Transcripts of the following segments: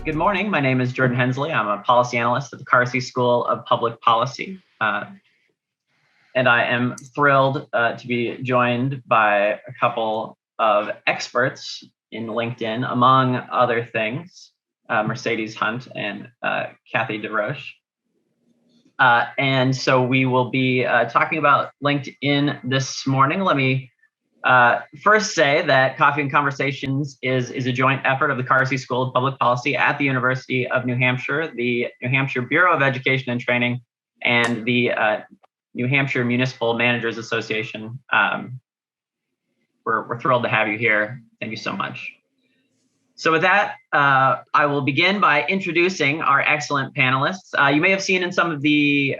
Good morning. My name is Jordan Hensley. I'm a policy analyst at the Carsey School of Public Policy. And I am thrilled to be joined by a couple of experts in LinkedIn, among other things, Mercedes Hunt and Kathy DeRoche. And so we will be talking about LinkedIn this morning. Let me first say that Coffee and Conversations is a joint effort of the Carsey School of Public Policy at the University of New Hampshire, the New Hampshire Bureau of Education and Training, and the New Hampshire Municipal Managers Association. We're thrilled to have you here. Thank you so much. So with that, I will begin by introducing our excellent panelists. You may have seen in some of the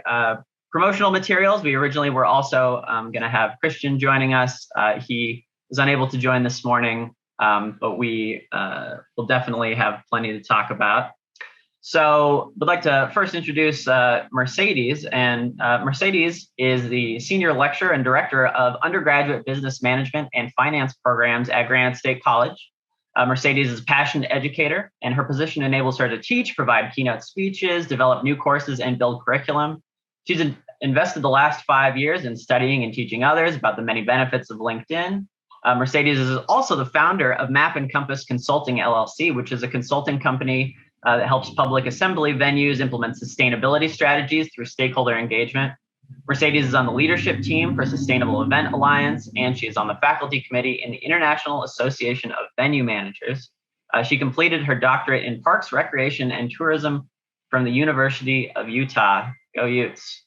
promotional materials, we originally were also going to have Christian joining us. He was unable to join this morning, but we will definitely have plenty to talk about. So I'd like to first introduce Mercedes, and Mercedes is the Senior Lecturer and Director of Undergraduate Business Management and Finance Programs at Granite State College. Mercedes is a passionate educator, and her position enables her to teach, provide keynote speeches, develop new courses, and build curriculum. She's invested the last 5 years in studying and teaching others about the many benefits of LinkedIn. Mercedes is also the founder of Map and Compass Consulting LLC, which is a consulting company that helps public assembly venues implement sustainability strategies through stakeholder engagement. Mercedes is on the leadership team for Sustainable Event Alliance, and she is on the faculty committee in the International Association of Venue Managers. She completed her doctorate in Parks, Recreation, and Tourism from the University of Utah. Go Utes.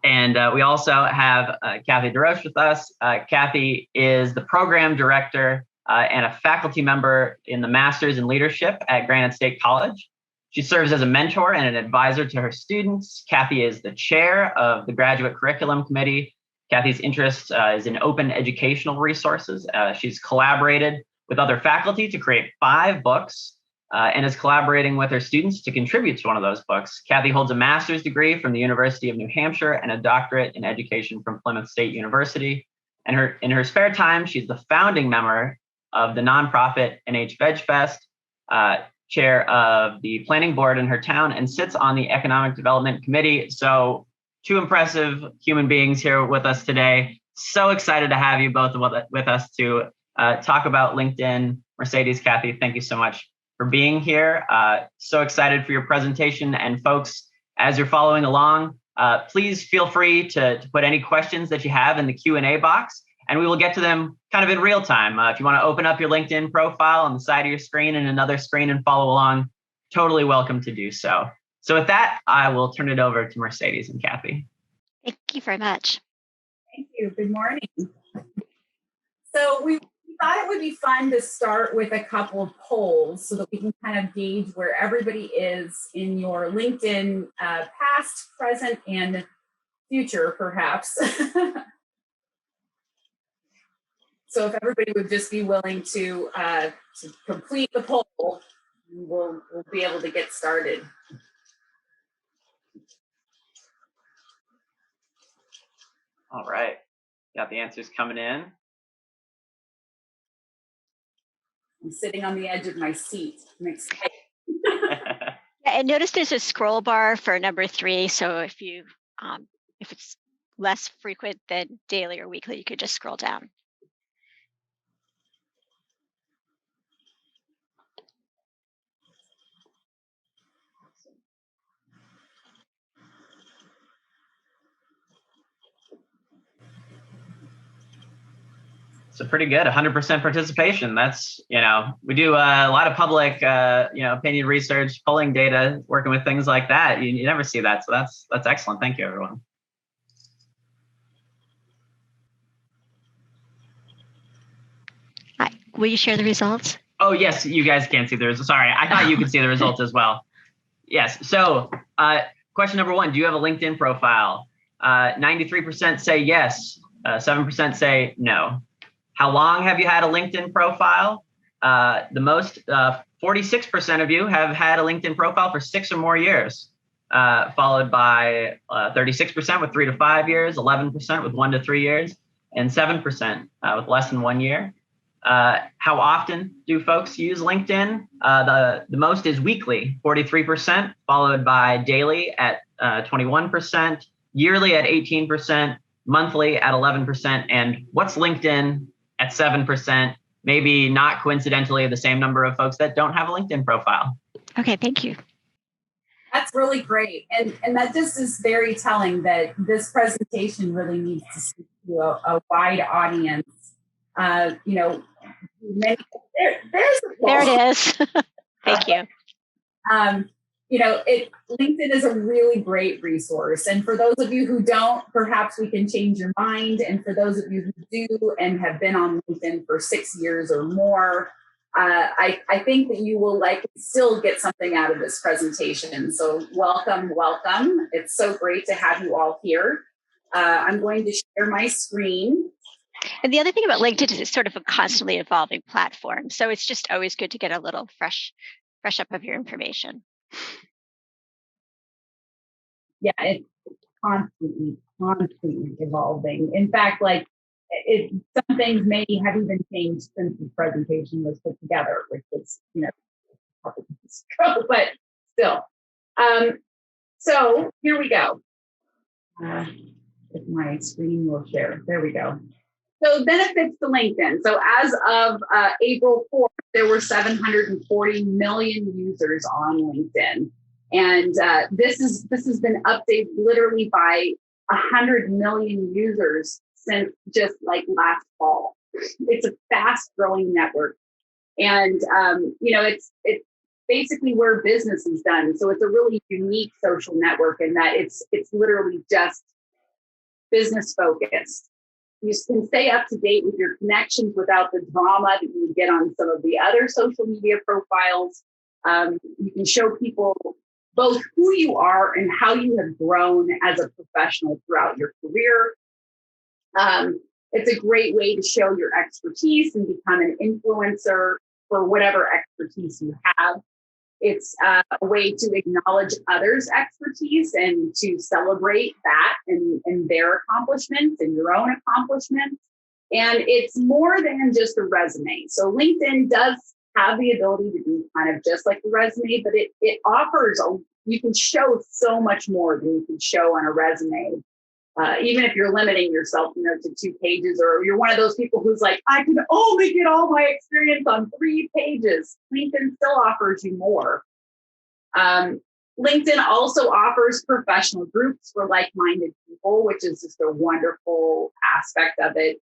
And we also have Kathy DeRoche with us. Kathy is the program director and a faculty member in the Masters in Leadership at Granite State College. She serves as a mentor and an advisor to her students. Kathy is the chair of the Graduate Curriculum Committee. Kathy's interest is in open educational resources. She's collaborated with other faculty to create 5 books and is collaborating with her students to contribute to one of those books. Kathy holds a master's degree from the University of New Hampshire and a doctorate in education from Plymouth State University. And in her spare time, she's the founding member of the nonprofit NH Veg Fest, chair of the planning board in her town, and sits on the economic development committee. So 2 impressive human beings here with us today. So excited to have you both with us to talk about LinkedIn. Mercedes, Kathy, thank you so much for being here. So excited for your presentation. And folks, as you're following along, please feel free to put any questions that you have in the Q&A box, and we will get to them kind of in real time. If you want to open up your LinkedIn profile on the side of your screen and another screen and follow along, totally welcome to do so. So with that, I will turn it over to Mercedes and Kathy. Thank you very much. Thank you. Good morning. So we thought it would be fun to start with a couple of polls so that we can kind of gauge where everybody is in your LinkedIn past, present, and future, perhaps. So if everybody would just be willing to complete the poll, we'll be able to get started. All right, got the answers coming in. I'm sitting on the edge of my seat. I'm excited. Yeah, and notice there's a scroll bar for number 3. So if it's less frequent than daily or weekly, you could just scroll down. So pretty good, 100% participation. That's, we do a lot of public, opinion research, polling data, working with things like that. You never see that. So that's excellent. Thank you, everyone. Hi. Will you share the results? Oh, yes, you guys can't see the results. Sorry, I thought you could see the results as well. Yes, so question number 1, do you have a LinkedIn profile? 93% say yes, 7% say no. How long have you had a LinkedIn profile? The most, 46% of you have had a LinkedIn profile for 6 or more years, followed by 36% with 3 to 5 years, 11% with 1 to 3 years, and 7% with less than 1 year. How often do folks use LinkedIn? The most is weekly, 43%, followed by daily at 21%, yearly at 18%, monthly at 11%, and what's LinkedIn at 7%, maybe not coincidentally the same number of folks that don't have a LinkedIn profile. Okay, thank you. That's really great. And that just is very telling that this presentation really needs to speak to a wide audience. There's There it is. Thank you. LinkedIn is a really great resource. And for those of you who don't, perhaps we can change your mind. And for those of you who do and have been on LinkedIn for 6 years or more, I think that you will still get something out of this presentation. So welcome. It's so great to have you all here. I'm going to share my screen. And the other thing about LinkedIn is it's sort of a constantly evolving platform. So it's just always good to get a little fresh up of your information. Yeah, it's constantly evolving. In fact, some things may have even changed since the presentation was put together, which is, but still. So here we go. If my screen will share, there we go. So benefits to LinkedIn. So as of April 4th, there were 740 million users on LinkedIn. And this has been updated literally by 100 million users since just last fall. It's a fast growing network. And, it's basically where business is done. So it's a really unique social network in that it's literally just business focused. You can stay up to date with your connections without the drama that you would get on some of the other social media profiles. You can show people both who you are and how you have grown as a professional throughout your career. It's a great way to show your expertise and become an influencer for whatever expertise you have. It's a way to acknowledge others' expertise and to celebrate that and their accomplishments and your own accomplishments. And it's more than just a resume. So LinkedIn does have the ability to be kind of just like a resume, but it offers, you can show so much more than you can show on a resume. Even if you're limiting yourself, to 2 pages, or you're one of those people who's like, I can only get all my experience on 3 pages. LinkedIn still offers you more. LinkedIn also offers professional groups for like-minded people, which is just a wonderful aspect of it.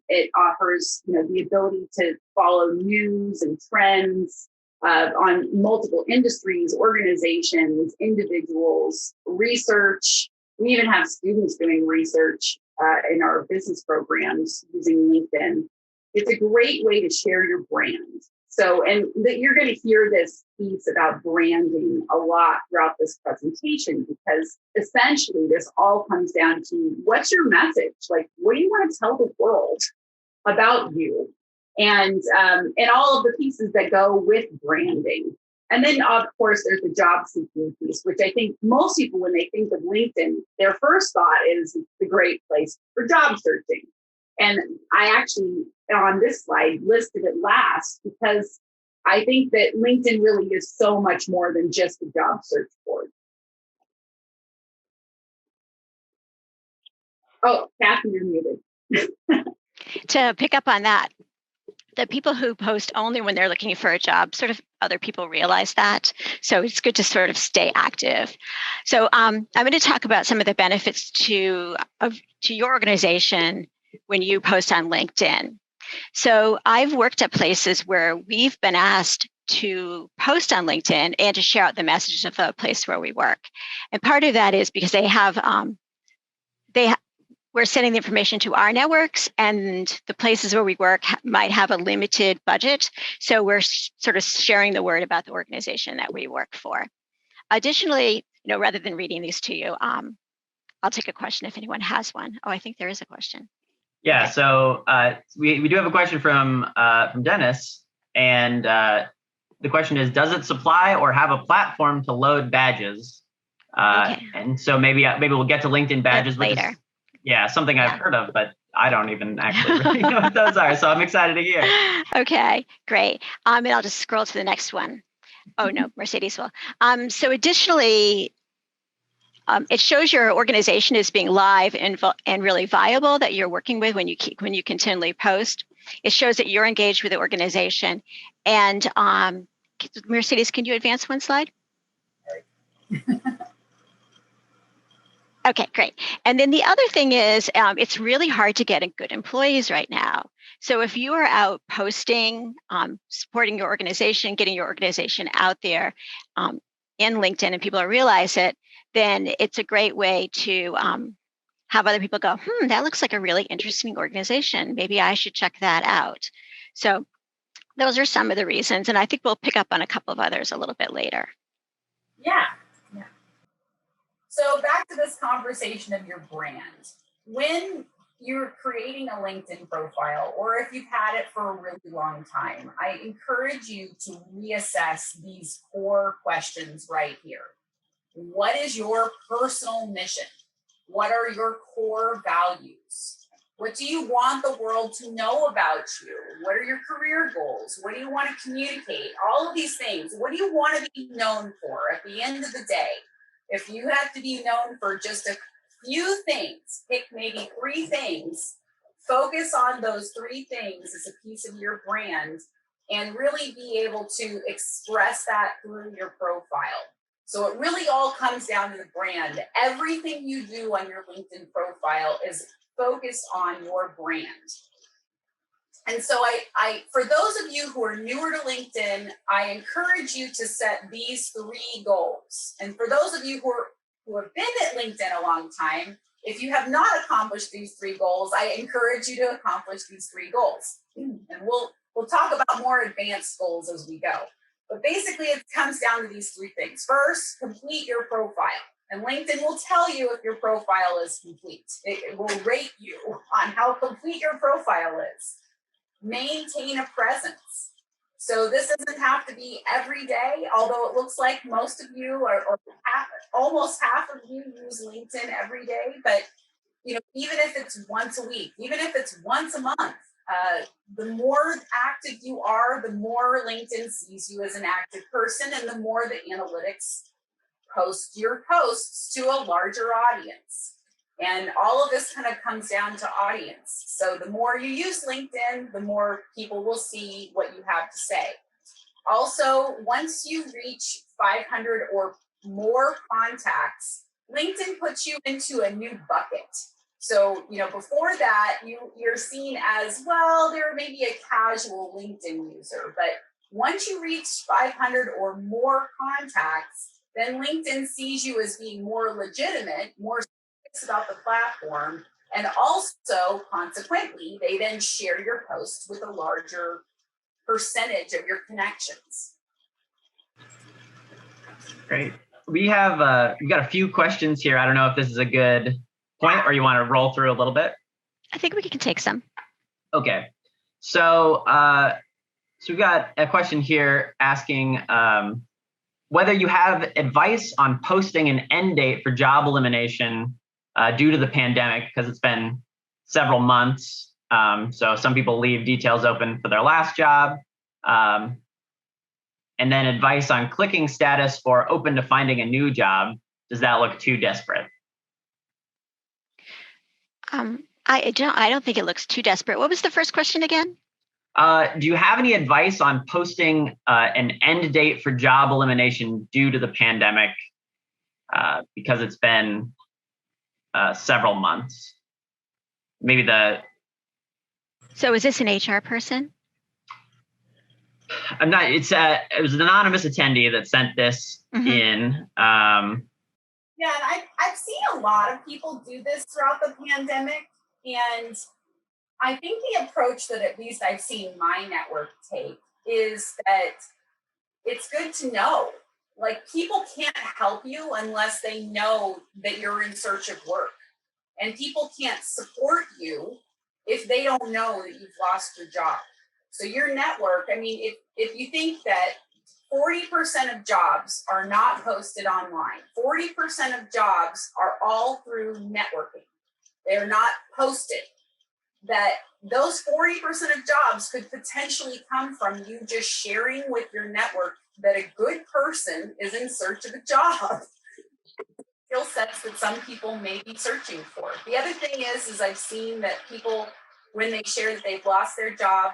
It offers, the ability to follow news and trends on multiple industries, organizations, individuals, research. We even have students doing research in our business programs using LinkedIn. It's a great way to share your brand. So, and you're going to hear this piece about branding a lot throughout this presentation, because essentially this all comes down to what's your message? What do you want to tell the world about you? And all of the pieces that go with branding. And then, of course, there's the job seeking piece, which I think most people, when they think of LinkedIn, their first thought is the great place for job searching. And I actually, on this slide, listed it last because I think that LinkedIn really is so much more than just a job search board. Oh, Kathy, you're muted. To pick up on that, the people who post only when they're looking for a job, sort of other people realize that. So it's good to sort of stay active. So I'm going to talk about some of the benefits to your organization when you post on LinkedIn. So I've worked at places where we've been asked to post on LinkedIn and to share out the messages of the place where we work. And part of that is because we're sending the information to our networks, and the places where we work might have a limited budget. So we're sort of sharing the word about the organization that we work for. Additionally, rather than reading these to you, I'll take a question if anyone has one. Oh, I think there is a question. Yeah, so we do have a question from Dennis, and the question is, does it supply or have a platform to load badges? Okay. And so maybe we'll get to LinkedIn badges later. Yeah, something I've heard of, but I don't even actually really know what those are, so I'm excited to hear. Okay, great. And I'll just scroll to the next one. Oh no, Mercedes will. So additionally, it shows your organization is being live and really viable that you're working with when you continually post. It shows that you're engaged with the organization. And Mercedes, can you advance one slide? Okay, great. And then the other thing is, it's really hard to get good employees right now. So if you are out posting, supporting your organization, getting your organization out there in LinkedIn, and people realize it, then it's a great way to have other people go, that looks like a really interesting organization. Maybe I should check that out. So those are some of the reasons, and I think we'll pick up on a couple of others a little bit later. Yeah. So back to this conversation of your brand. When you're creating a LinkedIn profile, or if you've had it for a really long time, I encourage you to reassess these core questions right here. What is your personal mission? What are your core values? What do you want the world to know about you? What are your career goals? What do you want to communicate? All of these things. What do you want to be known for at the end of the day? If you have to be known for just a few things, pick maybe 3 things, focus on those 3 things as a piece of your brand, and really be able to express that through your profile. So it really all comes down to the brand. Everything you do on your LinkedIn profile is focused on your brand. And so I for those of you who are newer to LinkedIn, I encourage you to set these 3 goals. And for those of you who have been at LinkedIn a long time, if you have not accomplished these 3 goals, I encourage you to accomplish these 3 goals. And we'll talk about more advanced goals as we go. But basically, it comes down to these 3 things. First, complete your profile. And LinkedIn will tell you if your profile is complete. It will rate you on how complete your profile is. Maintain a presence. So this doesn't have to be every day, although it looks like most of you or almost half of you use LinkedIn every day. But even if it's once a week, even if it's once a month, the more active you are, the more LinkedIn sees you as an active person, and the more the analytics post your posts to a larger audience. And all of this kind of comes down to audience. So the more you use LinkedIn, the more people will see what you have to say. Also, once you reach 500 or more contacts, LinkedIn puts you into a new bucket. So, before that, you're seen as, well, there may be a casual LinkedIn user. But once you reach 500 or more contacts, then LinkedIn sees you as being more legitimate, more serious about the platform. And also, consequently, they then share your post with a larger percentage of your connections. Great. We've got a few questions here. I don't know if this is a good point or you want to roll through a little bit. I think we can take some. Okay. So we've got a question here asking whether you have advice on posting an end date for job elimination due to the pandemic, because it's been several months. So some people leave details open for their last job. And then advice on clicking status for open to finding a new job. Does that look too desperate? I don't think it looks too desperate. What was the first question again? Do you have any advice on posting an end date for job elimination due to the pandemic? Because it's been several months. Maybe So is this an HR person? I'm not. It was an anonymous attendee that sent this in. Yeah, and I've seen a lot of people do this throughout the pandemic, and I think the approach that at least I've seen my network take is that it's good to know. Like, people can't help you unless they know that you're in search of work, and people can't support you if they don't know that you've lost your job. So your network, I mean, if you think that 40% of jobs are not posted online, 40% of jobs are all through networking. They're not posted. that those 40% of jobs could potentially come from you just sharing with your network that a good person is in search of a job. Skill sets that some people may be searching for. The other thing is I've seen that people, when they share that they've lost their job,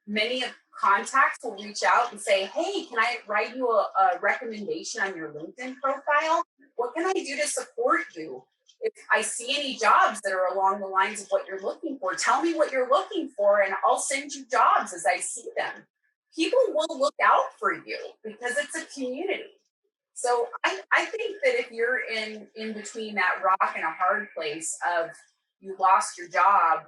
many of contacts will reach out and say, hey, can I write you a recommendation on your LinkedIn profile? What can I do to support you? If I see any jobs that are along the lines of what you're looking for, tell me what you're looking for and I'll send you jobs as I see them. People will look out for you because it's a community. So I think that if you're in between that rock and a hard place of you lost your job,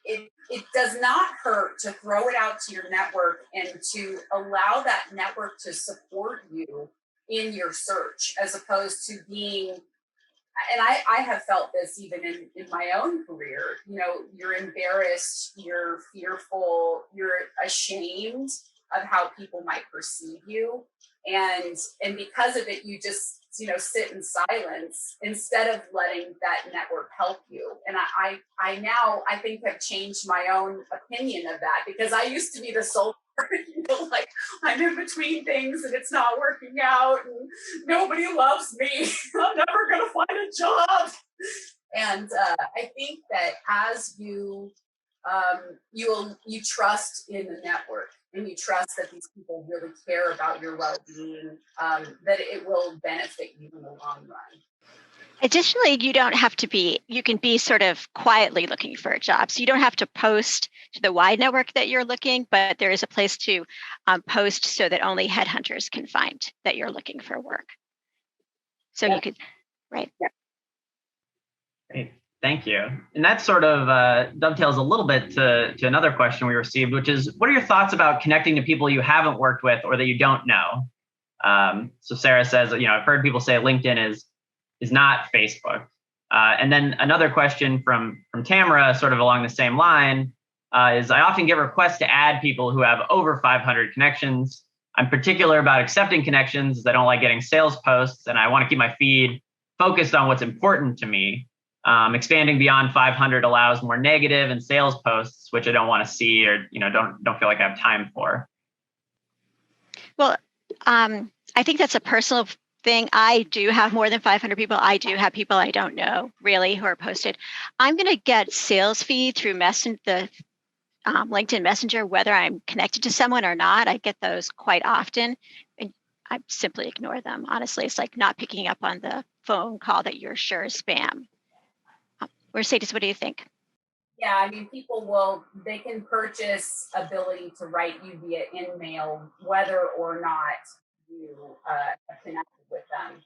it does not hurt to throw it out to your network and to allow that network to support you in your search, as opposed to being, and I have felt this even in my own career, you know, you're embarrassed, you're fearful, you're ashamed of how people might perceive you. And because of it, you just, you know, sit in silence instead of letting that network help you. And I now, I think, have changed my own opinion of that, because I used to be the sole, you know, like I'm in between things and it's not working out and nobody loves me. I'm never going to find a job. And I think that as you trust in the network and you trust that these people really care about your well-being, that it will benefit you in the long run. Additionally, you don't have to be, you can be sort of quietly looking for a job. So you don't have to post to the wide network that you're looking, but there is a place to post so that only headhunters can find that you're looking for work. So you could, right. Great. Thank you. And that sort of dovetails a little bit to another question we received, which is, what are your thoughts about connecting to people you haven't worked with or that you don't know? So Sarah says, you know, I've heard people say LinkedIn is not Facebook. And then another question from Tamara, sort of along the same line, is I often get requests to add people who have over 500 connections. I'm particular about accepting connections as I don't like getting sales posts, and I want to keep my feed focused on what's important to me. Expanding beyond 500 allows more negative and sales posts, which I don't want to see or, you know, don't feel like I have time for. Well, I think that's a personal thing. I do have more than 500 people. I do have people I don't know really who are posted. I'm going to get sales feed through the LinkedIn Messenger, whether I'm connected to someone or not. I get those quite often. And I simply ignore them. Honestly, it's like not picking up on the phone call that you're sure is spam. Mercedes, what do you think? Yeah, I mean, they can purchase ability to write you via InMail, whether or not you are connected with them.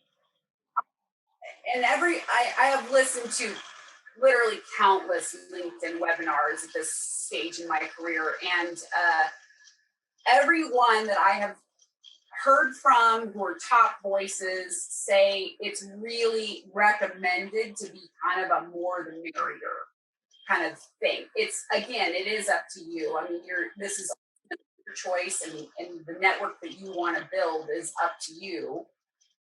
And I have listened to literally countless LinkedIn webinars at this stage in my career. And everyone that I have heard from who are top voices say it's really recommended to be kind of a more the merrier kind of thing. It's, again, it is up to you. I mean, this is your choice, and the network that you want to build is up to you.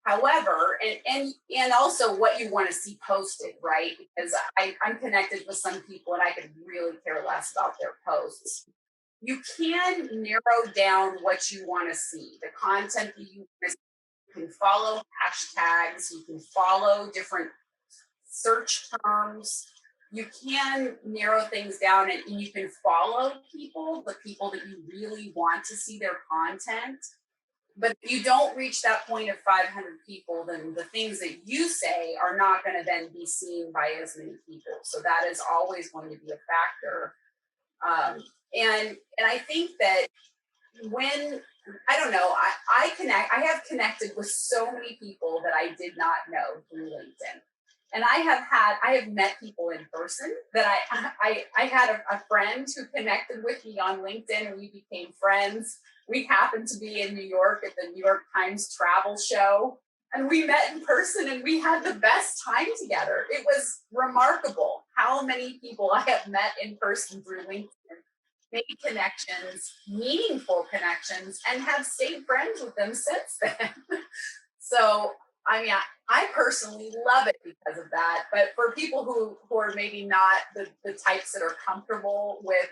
However, and also what you want to see posted, right? Because I'm connected with some people and I could really care less about their posts. You can narrow down what you want to see, the content that you want to see. You can follow hashtags, you can follow different search terms. You can narrow things down and you can follow the people that you really want to see their content. But if you don't reach that point of 500 people, then the things that you say are not going to then be seen by as many people. So that is always going to be a factor. And I think that when, I don't know, I have connected with so many people that I did not know through LinkedIn. And I have met people in person that I had a friend who connected with me on LinkedIn and we became friends. We happened to be in New York at the New York Times travel show, and we met in person and we had the best time together. It was remarkable how many people I have met in person through LinkedIn, made connections, meaningful connections, and have stayed friends with them since then. So I mean, I personally love it because of that. But for people who are maybe not the types that are comfortable with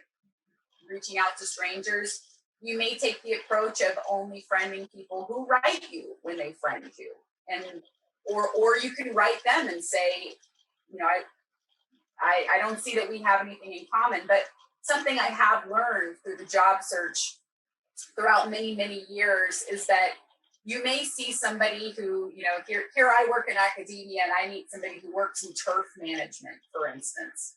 reaching out to strangers, you may take the approach of only friending people who write you when they friend you. And or you can write them and say, you know, I don't see that we have anything in common, but something I have learned through the job search throughout many, many years is that you may see somebody who, you know, here I work in academia and I meet somebody who works in turf management, for instance.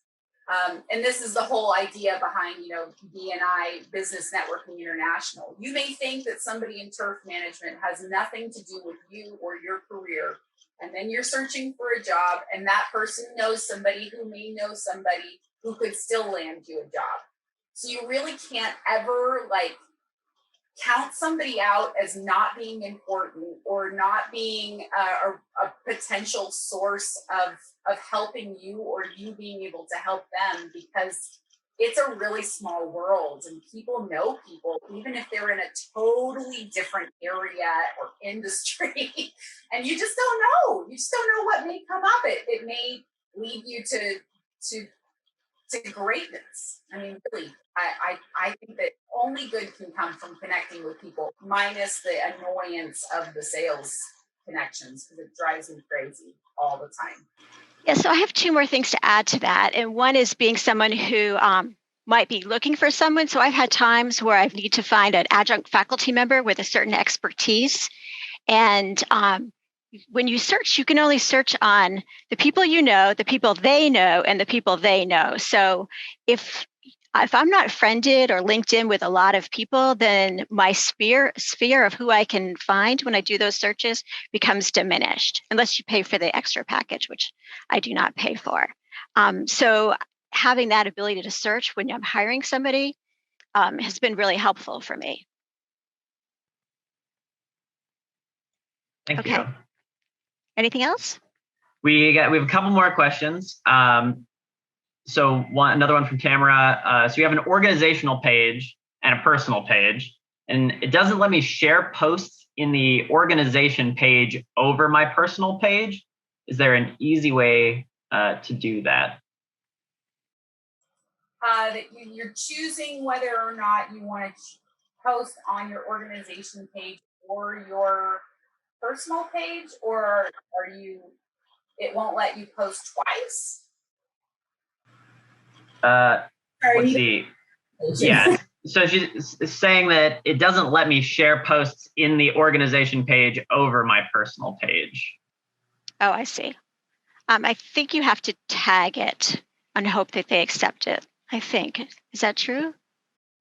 And this is the whole idea behind, you know, BNI, Business Networking International. You may think that somebody in turf management has nothing to do with you or your career. And then you're searching for a job and that person knows somebody who may know somebody who could still land you a job. So you really can't ever count somebody out as not being important or not being a potential source of helping you or you being able to help them, because it's a really small world and people know people, even if they're in a totally different area or industry. And you just don't know. You just don't know what may come up. It may lead you to greatness. I mean, really, I think that only good can come from connecting with people, minus the annoyance of the sales connections, because it drives me crazy all the time. Yeah, so I have two more things to add to that. And one is being someone who might be looking for someone. So I've had times where I need to find an adjunct faculty member with a certain expertise. And when you search, you can only search on the people you know, the people they know, and the people they know. So if I'm not friended or linked in with a lot of people, then my sphere of who I can find when I do those searches becomes diminished, unless you pay for the extra package, which I do not pay for. So having that ability to search when I'm hiring somebody has been really helpful for me. Thank Okay. you. Anything else? We have a couple more questions. So another one from Tamara. So you have an organizational page and a personal page, and it doesn't let me share posts in the organization page over my personal page. Is there an easy way to do that? That you're choosing whether or not you want to post on your organization page or your personal page, or it won't let you post twice? Let's see. Yeah. So she's saying that it doesn't let me share posts in the organization page over my personal page. Oh, I see. I think you have to tag it and hope that they accept it. I think. Is that true?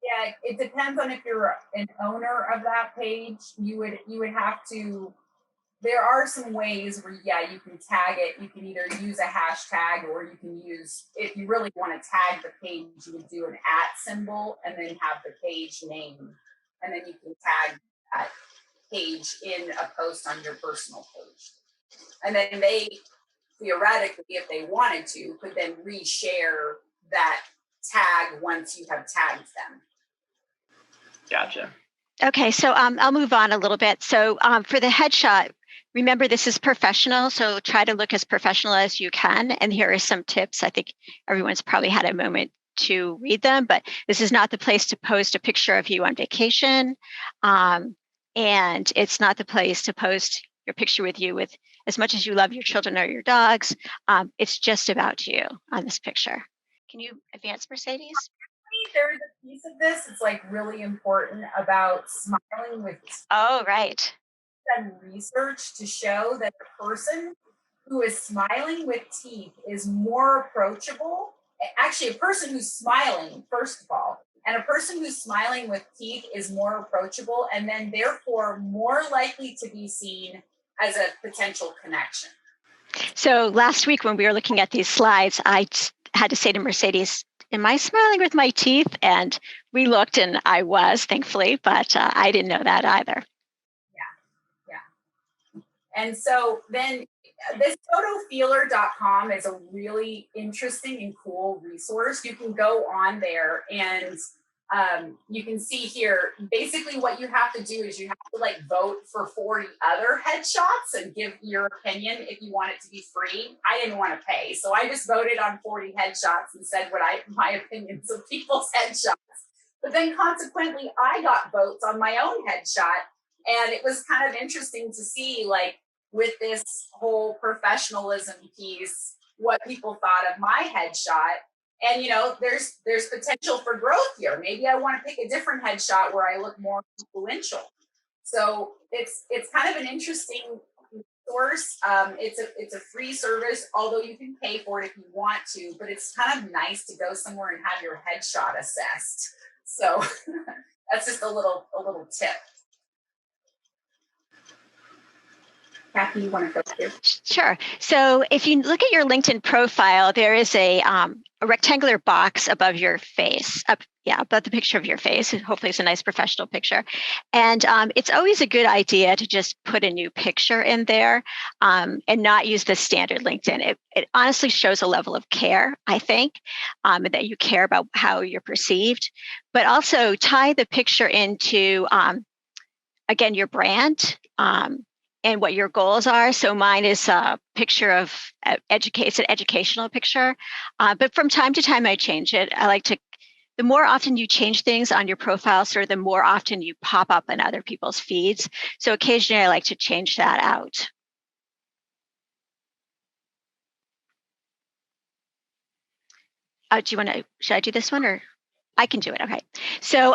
Yeah, it depends on if you're an owner of that page. You would have to. There are some ways where, yeah, you can tag it. You can either use a hashtag or you can use, if you really want to tag the page, you would do an @ symbol and then have the page name. And then you can tag that page in a post on your personal page. And then they, theoretically, if they wanted to, could then reshare that tag once you have tagged them. Gotcha. Okay, so I'll move on a little bit. So for the headshot, remember this is professional, so try to look as professional as you can. And here are some tips. I think everyone's probably had a moment to read them, but this is not the place to post a picture of you on vacation. And it's not the place to post your picture with you with as much as you love your children or your dogs. It's just about you on this picture. Can you advance, Mercedes? There's a piece of this it's like really important about smiling with teeth. Oh, right. Done research to show that the person who is smiling with teeth is more approachable. Actually, a person who's smiling, first of all, and a person who's smiling with teeth is more approachable and then therefore more likely to be seen as a potential connection. So last week when we were looking at these slides, I had to say to Mercedes, am I smiling with my teeth? And we looked and I was, thankfully, but I didn't know that either. Yeah. And so then this photofeeler.com is a really interesting and cool resource. You can go on there and You can see here, basically what you have to do is you have to like vote for 40 other headshots and give your opinion if you want it to be free. I didn't want to pay, so I just voted on 40 headshots and said my opinions of people's headshots. But then consequently, I got votes on my own headshot. And it was kind of interesting to see, like, with this whole professionalism piece, what people thought of my headshot. And, you know, there's potential for growth here. Maybe I want to pick a different headshot where I look more influential. So it's kind of an interesting source. It's a free service, although you can pay for it if you want to, but it's kind of nice to go somewhere and have your headshot assessed. So that's just a little tip. Kathy, you want to go too? Sure. So if you look at your LinkedIn profile, there is a rectangular box above your face, above the picture of your face. Hopefully it's a nice professional picture. And it's always a good idea to just put a new picture in there and not use the standard LinkedIn. It honestly shows a level of care, I think, that you care about how you're perceived, but also tie the picture into, again, your brand. And what your goals are. So mine is a picture of it's an educational picture, but from time to time I change it. I like to, the more often you change things on your profile, sort of the more often you pop up in other people's feeds. So occasionally I like to change that out. Should I do this one or I can do it? Okay. So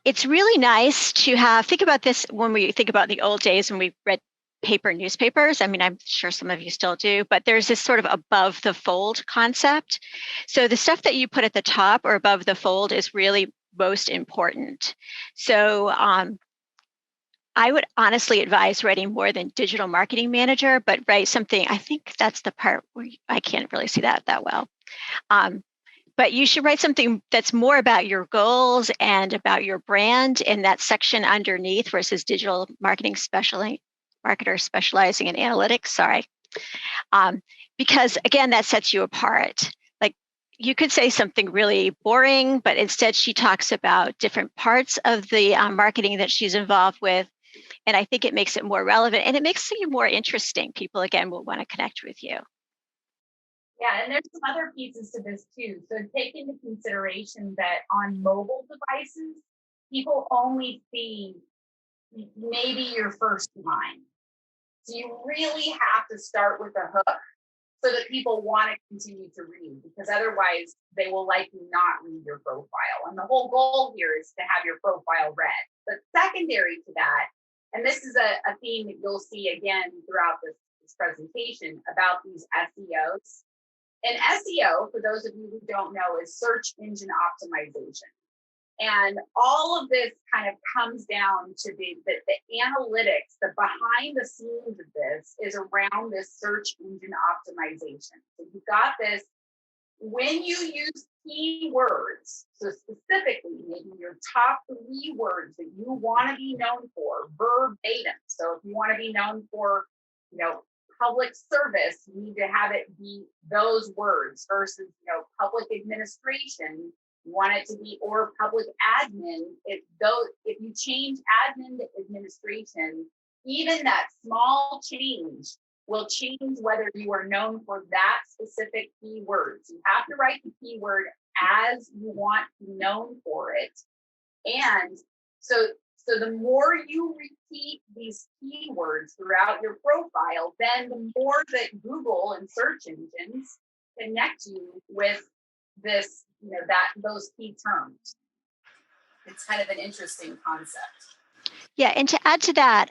it's really nice to think about this when we think about the old days when we read paper newspapers. I mean, I'm sure some of you still do, but there's this sort of above the fold concept. So the stuff that you put at the top or above the fold is really most important. So I would honestly advise writing more than digital marketing manager, but write something, I think that's the part where I can't really see that well. But you should write something that's more about your goals and about your brand in that section underneath versus digital marketing marketer specializing in analytics. Sorry. Because again, that sets you apart. Like you could say something really boring, but instead she talks about different parts of the marketing that she's involved with. And I think it makes it more relevant and it makes you more interesting. People, again, will want to connect with you. Yeah, and there's some other pieces to this too. So take into consideration that on mobile devices, people only see maybe your first line. So you really have to start with a hook so that people want to continue to read, because otherwise they will likely not read your profile. And the whole goal here is to have your profile read. But secondary to that, and this is a theme that you'll see again throughout this presentation about these SEOs. And SEO, for those of you who don't know, is search engine optimization. And all of this kind of comes down to the analytics, the behind the scenes of this is around this search engine optimization. So you've got this, when you use keywords, so specifically maybe your top 3 words that you want to be known for verbatim. So if you want to be known for, public service, you need to have it be those words versus, public administration. You want it to be or public admin. If you change admin to administration, even that small change will change whether you are known for that specific keyword. So you have to write the keyword as you want to be known for it. And so the more you repeat these keywords throughout your profile, then the more that Google and search engines connect you with this, those key terms. It's kind of an interesting concept. Yeah, and to add to that,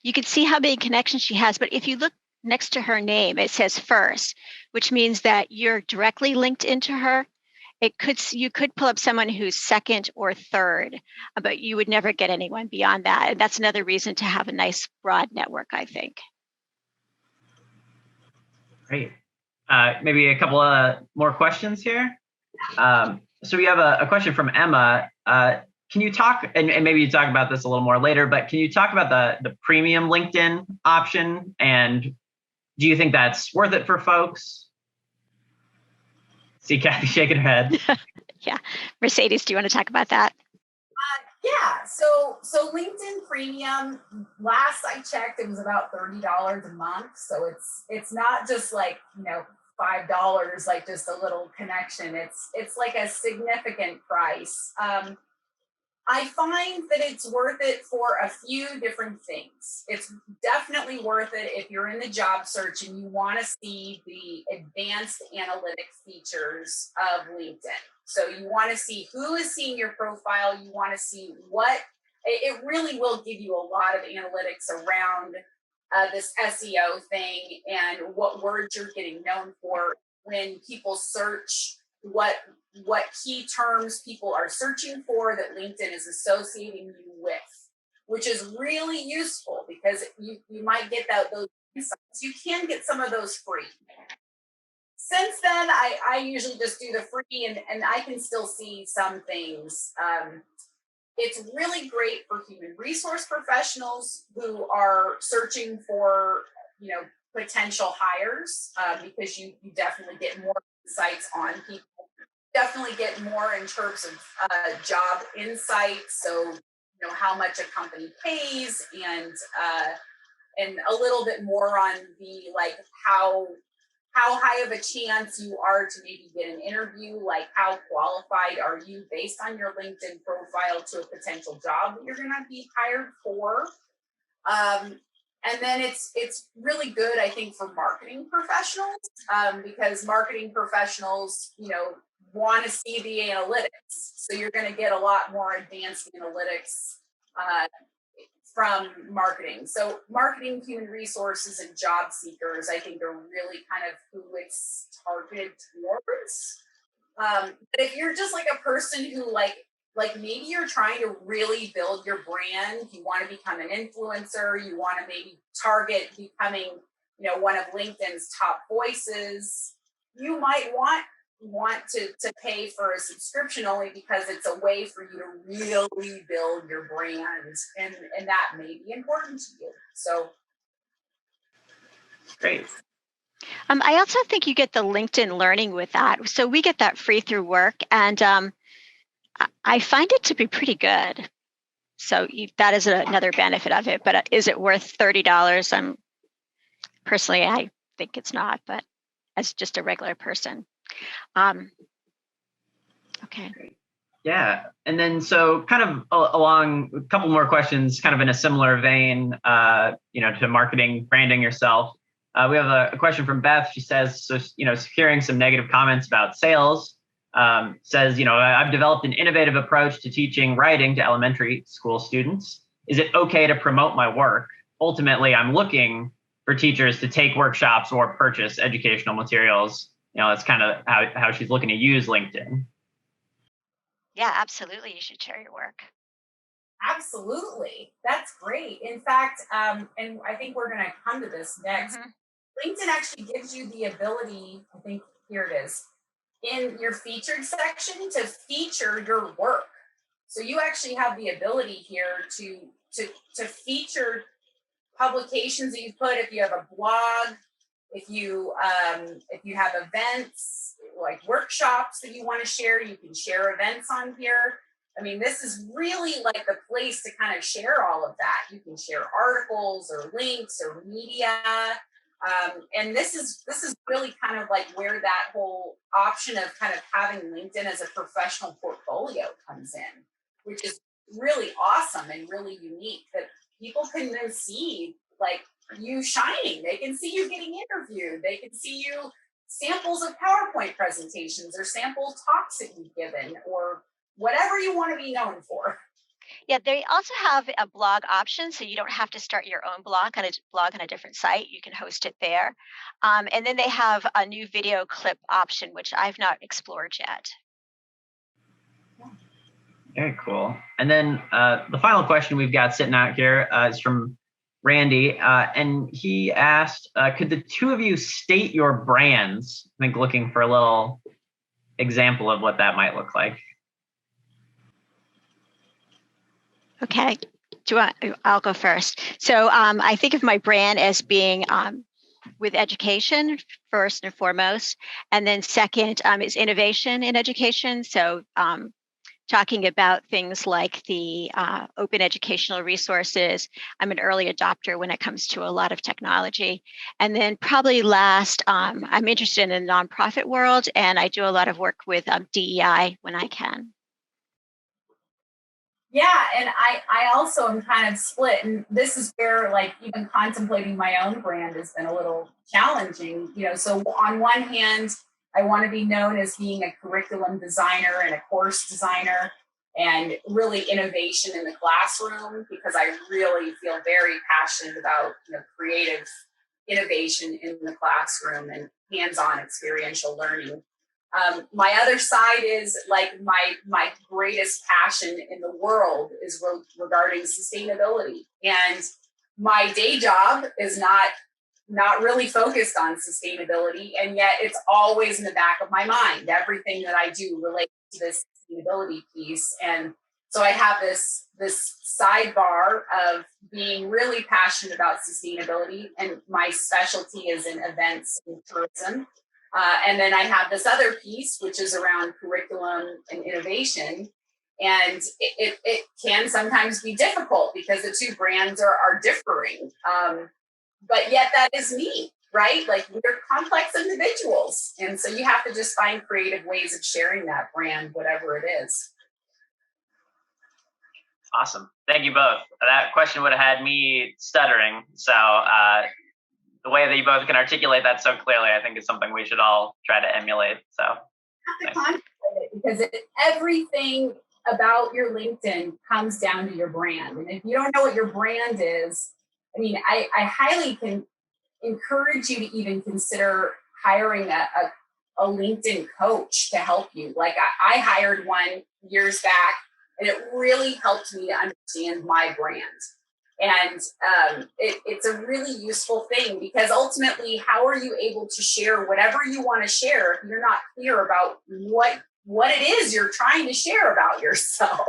you can see how many connections she has, but if you look next to her name, it says first, which means that you're directly linked into her. You could pull up someone who's second or third, but you would never get anyone beyond that. And that's another reason to have a nice broad network, I think. Great. Maybe a couple of more questions here. So we have a question from Emma. Can you talk, and maybe you talk about this a little more later, but can you talk about the premium LinkedIn option? And do you think that's worth it for folks? See Kathy shaking her head. Yeah. Mercedes, do you want to talk about that? Yeah, so LinkedIn Premium, last I checked, it was about $30 a month. So it's not just like, $5, like just a little connection. It's like a significant price. I find that it's worth it for a few different things. It's definitely worth it if you're in the job search and you want to see the advanced analytic features of LinkedIn. So you want to see who is seeing your profile. You want to see what it really will give you a lot of analytics around this SEO thing and what words you're getting known for when people search what key terms people are searching for that LinkedIn is associating you with, which is really useful because you might get those insights. You can get some of those free. Since then, I usually just do the free and I can still see some things. It's really great for human resource professionals who are searching for, potential hires because you definitely get more insights on people. Definitely get more in terms of job insights. So, how much a company pays and a little bit more on the like how high of a chance you are to maybe get an interview, like how qualified are you based on your LinkedIn profile to a potential job that you're going to be hired for. And then it's really good, I think, for marketing professionals because marketing professionals, want to see the analytics. So you're going to get a lot more advanced analytics from marketing. So marketing, human resources, and job seekers, I think, are really kind of who it's targeted towards. But if you're just like a person who like maybe you're trying to really build your brand, you want to become an influencer, you want to maybe target becoming, one of LinkedIn's top voices, you might want to pay for a subscription only because it's a way for you to really build your brand and that may be important to you. So Great. I also think you get the LinkedIn Learning with that. So we get that free through work, and I find it to be pretty good. So that is another benefit of it. But is it worth $30? Personally, I think it's not, but as just a regular person. Okay. Yeah. And then so kind of along a couple more questions, kind of in a similar vein, to marketing, branding yourself. We have a question from Beth. She says, so, hearing some negative comments about sales, says, I've developed an innovative approach to teaching writing to elementary school students. Is it okay to promote my work? Ultimately, I'm looking for teachers to take workshops or purchase educational materials. That's kind of how she's looking to use LinkedIn. Yeah, absolutely. You should share your work. Absolutely. That's great. In fact, and I think we're going to come to this next. Mm-hmm. LinkedIn actually gives you the ability, I think here it is, in your featured section to feature your work. So you actually have the ability here to feature publications that you put. If you have a blog, if you have events like workshops that you want to share, you can share events on here. I mean, this is really like the place to kind of share all of that. You can share articles or links or media. And this is really kind of like where that whole option of kind of having LinkedIn as a professional portfolio comes in, which is really awesome and really unique that people can then see like you shining. They can see you getting interviewed. They can see you samples of PowerPoint presentations or sample talks that you've given or whatever you want to be known for. Yeah, they also have a blog option, so you don't have to start your own blog on a different site. You can host it there. And then they have a new video clip option, which I've not explored yet. Very cool. And then the final question we've got sitting out here is from Randy. And he asked, could the two of you state your brands? I think looking for a little example of what that might look like. Okay. I'll go first. So I think of my brand as being with education first and foremost, and then second is innovation in education. So talking about things like the open educational resources. I'm an early adopter when it comes to a lot of technology. And then probably last, I'm interested in the nonprofit world, and I do a lot of work with DEI when I can. Yeah, and I also am kind of split, and this is where like even contemplating my own brand has been a little challenging. So on one hand, I want to be known as being a curriculum designer and a course designer, and really innovation in the classroom, because I really feel very passionate about creative innovation in the classroom and hands-on experiential learning. My other side is like my greatest passion in the world is regarding sustainability, and my day job is not really focused on sustainability, and yet it's always in the back of my mind. Everything that I do relates to this sustainability piece, and so I have this sidebar of being really passionate about sustainability, and my specialty is in events and tourism. And then I have this other piece, which is around curriculum and innovation. And it can sometimes be difficult because the two brands are differing. But yet that is me, right? Like we're complex individuals. And so you have to just find creative ways of sharing that brand, whatever it is. Awesome. Thank you both. That question would have had me stuttering. So the way that you both can articulate that so clearly, I think is something we should all try to emulate. So you have to contemplate it, because everything about your LinkedIn comes down to your brand. And if you don't know what your brand is, I mean, I highly can encourage you to even consider hiring a LinkedIn coach to help you. Like I hired one years back, and it really helped me to understand my brand. And it's a really useful thing, because ultimately, how are you able to share whatever you want to share if you're not clear about what it is you're trying to share about yourself?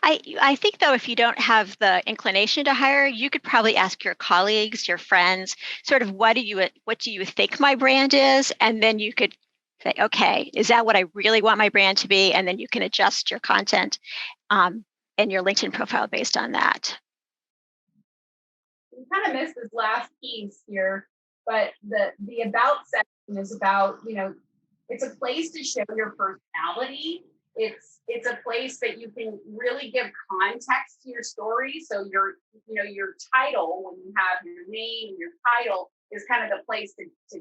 I think, though, if you don't have the inclination to hire, you could probably ask your colleagues, your friends, sort of what do you think my brand is? And then you could say, okay, is that what I really want my brand to be? And then you can adjust your content and your LinkedIn profile based on that. We kind of missed this last piece here, but the about section is about, it's a place to show your personality. It's a place that you can really give context to your story. So your title, when you have your name, your title is kind of the place to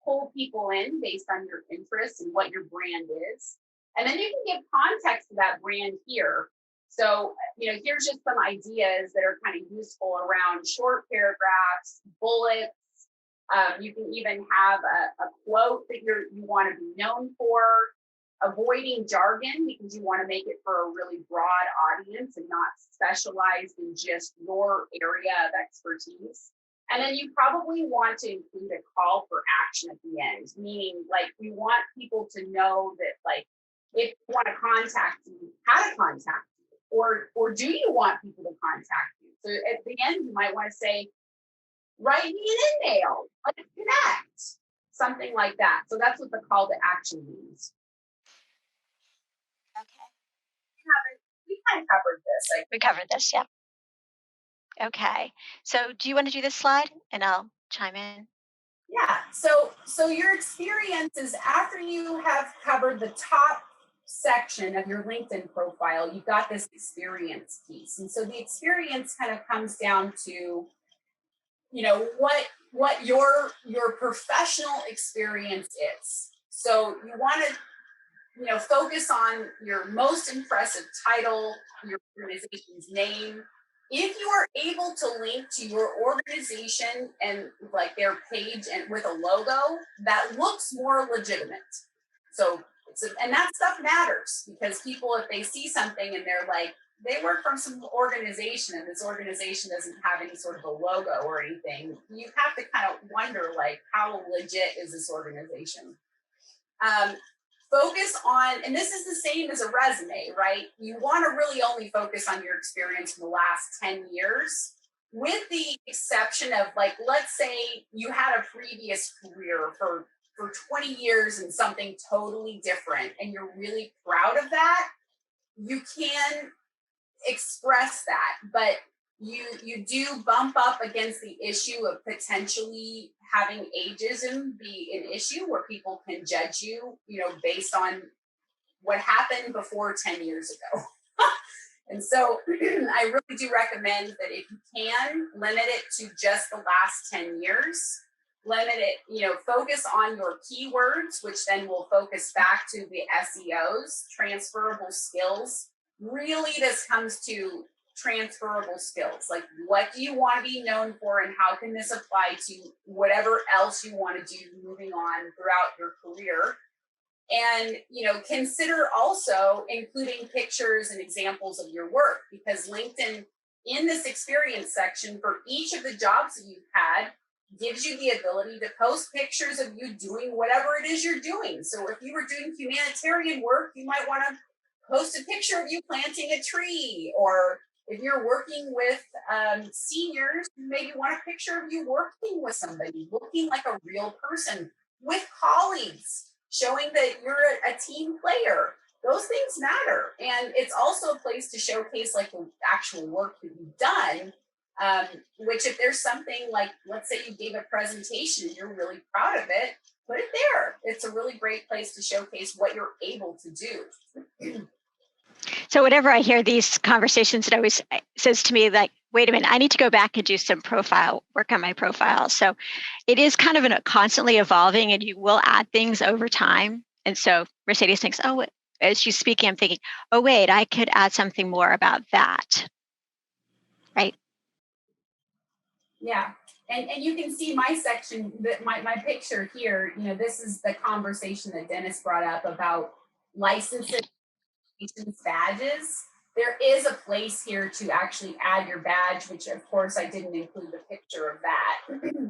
pull people in based on your interests and what your brand is. And then you can give context to that brand here. So, here's just some ideas that are kind of useful around short paragraphs, bullets. You can even have a quote that you want to be known for. Avoiding jargon, because you want to make it for a really broad audience and not specialized in just your area of expertise. And then you probably want to include a call for action at the end, meaning like we want people to know that, like, if you want to contact you, how to contact you, or do you want people to contact you? So at the end, you might want to say, write me an email, let's connect, something like that. So that's what the call to action means. Okay. We kind of covered this. We covered this, yeah. Okay. So do you want to do this slide and I'll chime in? Yeah. So your experience is, after you have covered the top section of your LinkedIn profile, you've got this experience piece. And so the experience kind of comes down to, what your professional experience is. So you want to focus on your most impressive title, your organization's name. If you are able to link to your organization and like their page and with a logo, that looks more legitimate. So, and that stuff matters, because people, if they see something and they're like, they work from some organization and this organization doesn't have any sort of a logo or anything, you have to kind of wonder, like, how legit is this organization? Focus on, and this is the same as a resume, right? You want to really only focus on your experience from the last 10 years. with the exception of, like, let's say you had a previous career for 20 years and something totally different, and you're really proud of that, you can express that, but you do bump up against the issue of potentially having ageism be an issue where people can judge you, based on what happened before 10 years ago. And so I really do recommend that if you can, limit it to just the last 10 years. Limit it, focus on your keywords, which then will focus back to the SEOs, transferable skills. Really, this comes to transferable skills. Like, what do you want to be known for, and how can this apply to whatever else you want to do moving on throughout your career? And, consider also including pictures and examples of your work, because LinkedIn, in this experience section for each of the jobs that you've had, gives you the ability to post pictures of you doing whatever it is you're doing. So if you were doing humanitarian work, you might want to post a picture of you planting a tree. Or if you're working with seniors, you maybe want a picture of you working with somebody, looking like a real person, with colleagues, showing that you're a team player. Those things matter. And it's also a place to showcase, like, the actual work that you've done, which, if there's something like, let's say you gave a presentation and you're really proud of it, put it there. It's a really great place to showcase what you're able to do. So whenever I hear these conversations, it always says to me, like, wait a minute, I need to go back and do some work on my profile. So it is kind of a constantly evolving, and you will add things over time. And so Mercedes thinks, oh, as she's speaking, I'm thinking, oh, wait, I could add something more about that. Right? Yeah. And you can see my section, that my picture here, this is the conversation that Dennis brought up about licenses, badges. There is a place here to actually add your badge, which of course I didn't include the picture of that.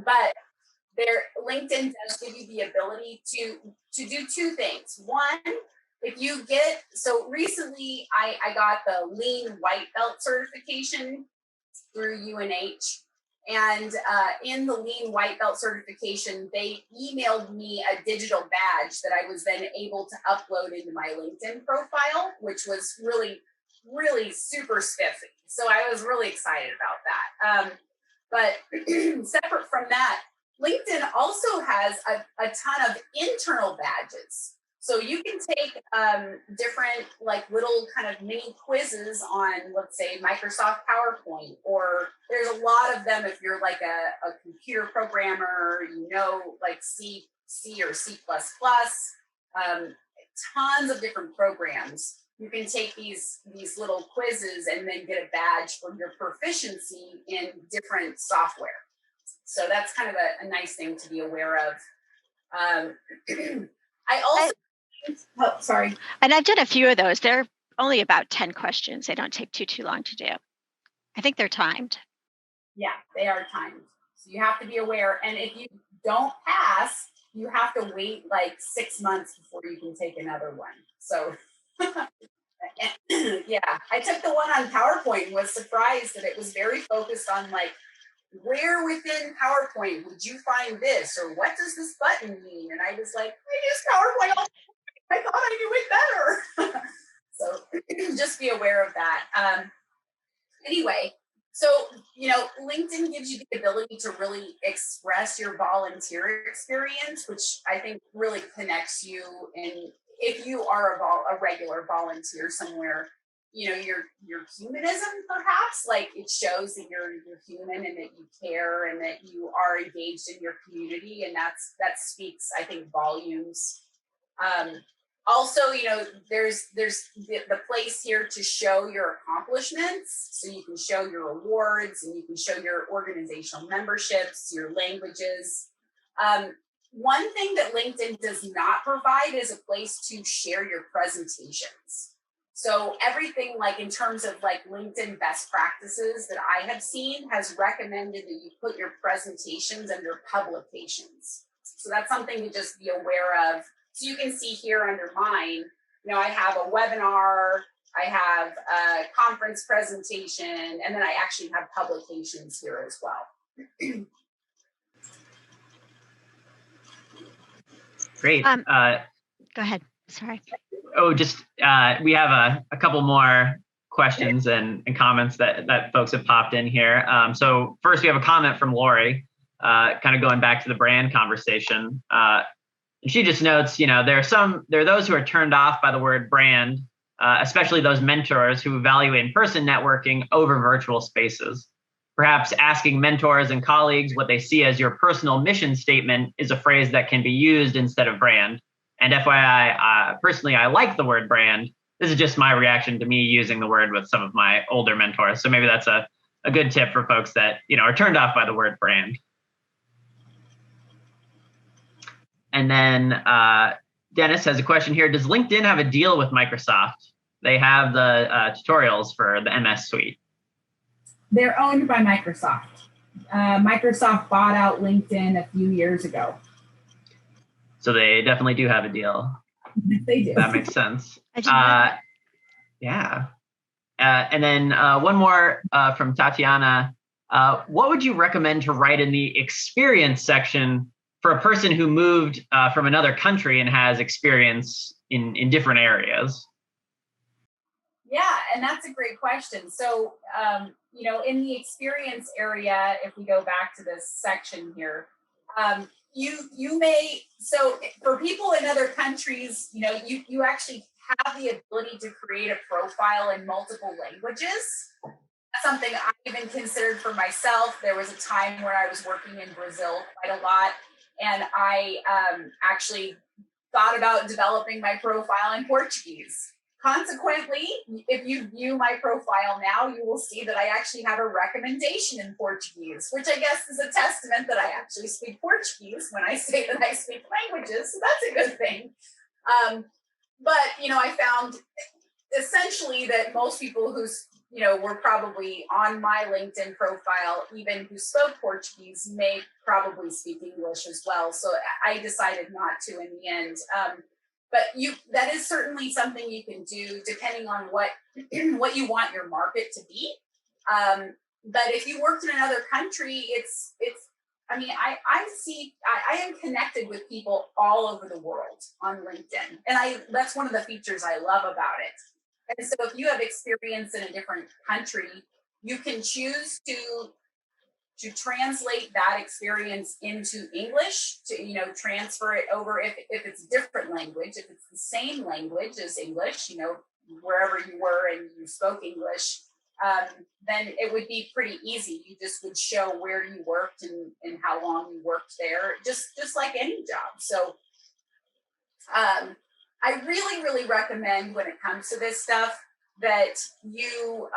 But LinkedIn does give you the ability to do two things. One, if you so recently I got the Lean White Belt certification through UNH. And in the Lean White Belt certification, they emailed me a digital badge that I was then able to upload into my LinkedIn profile, which was really, really super spiffy. So I was really excited about that. But separate from that, LinkedIn also has a ton of internal badges. So you can take different, like, little kind of mini quizzes on, let's say, Microsoft PowerPoint, or there's a lot of them if you're like a computer programmer, like C or C++, tons of different programs. You can take these little quizzes and then get a badge for your proficiency in different software. So that's kind of a nice thing to be aware of. I also, sorry. And I've done a few of those. They're only about 10 questions. They don't take too long to do. I think they're timed. Yeah, they are timed. So you have to be aware. And if you don't pass, you have to wait like 6 months before you can take another one. So yeah, I took the one on PowerPoint and was surprised that it was very focused on, like, where within PowerPoint would you find this, or what does this button mean? And I was like, I use PowerPoint all the time. I thought I knew it better. So just be aware of that. Anyway, so, LinkedIn gives you the ability to really express your volunteer experience, which I think really connects you. And if you are a regular volunteer somewhere, your humanism, perhaps, like, it shows that you're human and that you care and that you are engaged in your community. And that speaks, I think, volumes. Also, there's the place here to show your accomplishments. So you can show your awards, and you can show your organizational memberships, your languages. One thing that LinkedIn does not provide is a place to share your presentations. So everything, like, in terms of, like, LinkedIn best practices that I have seen, has recommended that you put your presentations under publications. So that's something to just be aware of. So you can see here under mine, I have a webinar, I have a conference presentation, and then I actually have publications here as well. Great. Go ahead. Sorry. Oh, just we have a couple more questions and comments that folks have popped in here. So first, we have a comment from Lori, kind of going back to the brand conversation. She just notes, there are those who are turned off by the word brand, especially those mentors who value in-person networking over virtual spaces. Perhaps asking mentors and colleagues what they see as your personal mission statement is a phrase that can be used instead of brand. And FYI, personally, I like the word brand. This is just my reaction to me using the word with some of my older mentors. So maybe that's a good tip for folks that are turned off by the word brand. And then Dennis has a question here. Does LinkedIn have a deal with Microsoft? They have the tutorials for the MS Suite. They're owned by Microsoft. Microsoft bought out LinkedIn a few years ago. So they definitely do have a deal. They do. That makes sense. Yeah. And then one more from Tatiana. What would you recommend to write in the experience section for a person who moved from another country and has experience in different areas? Yeah, and that's a great question. So, in the experience area, if we go back to this section here, you may, so for people in other countries, you actually have the ability to create a profile in multiple languages. That's something I even considered for myself. There was a time where I was working in Brazil quite a lot, and I actually thought about developing my profile in Portuguese. Consequently, if you view my profile now, you will see that I actually have a recommendation in Portuguese, which I guess is a testament that I actually speak Portuguese when I say that I speak languages. So that's a good thing. But I found essentially that most people who were probably on my LinkedIn profile, even who spoke Portuguese, may probably speak English as well. So I decided not to in the end. But that is certainly something you can do depending on what you want your market to be. But if you worked in another country, I am connected with people all over the world on LinkedIn. And that's one of the features I love about it. And so if you have experience in a different country, you can choose to translate that experience into English, to transfer it over if it's a different language. If it's the same language as English, wherever you were and you spoke English, then it would be pretty easy. You just would show where you worked and how long you worked there, just like any job. So I really, really recommend when it comes to this stuff that you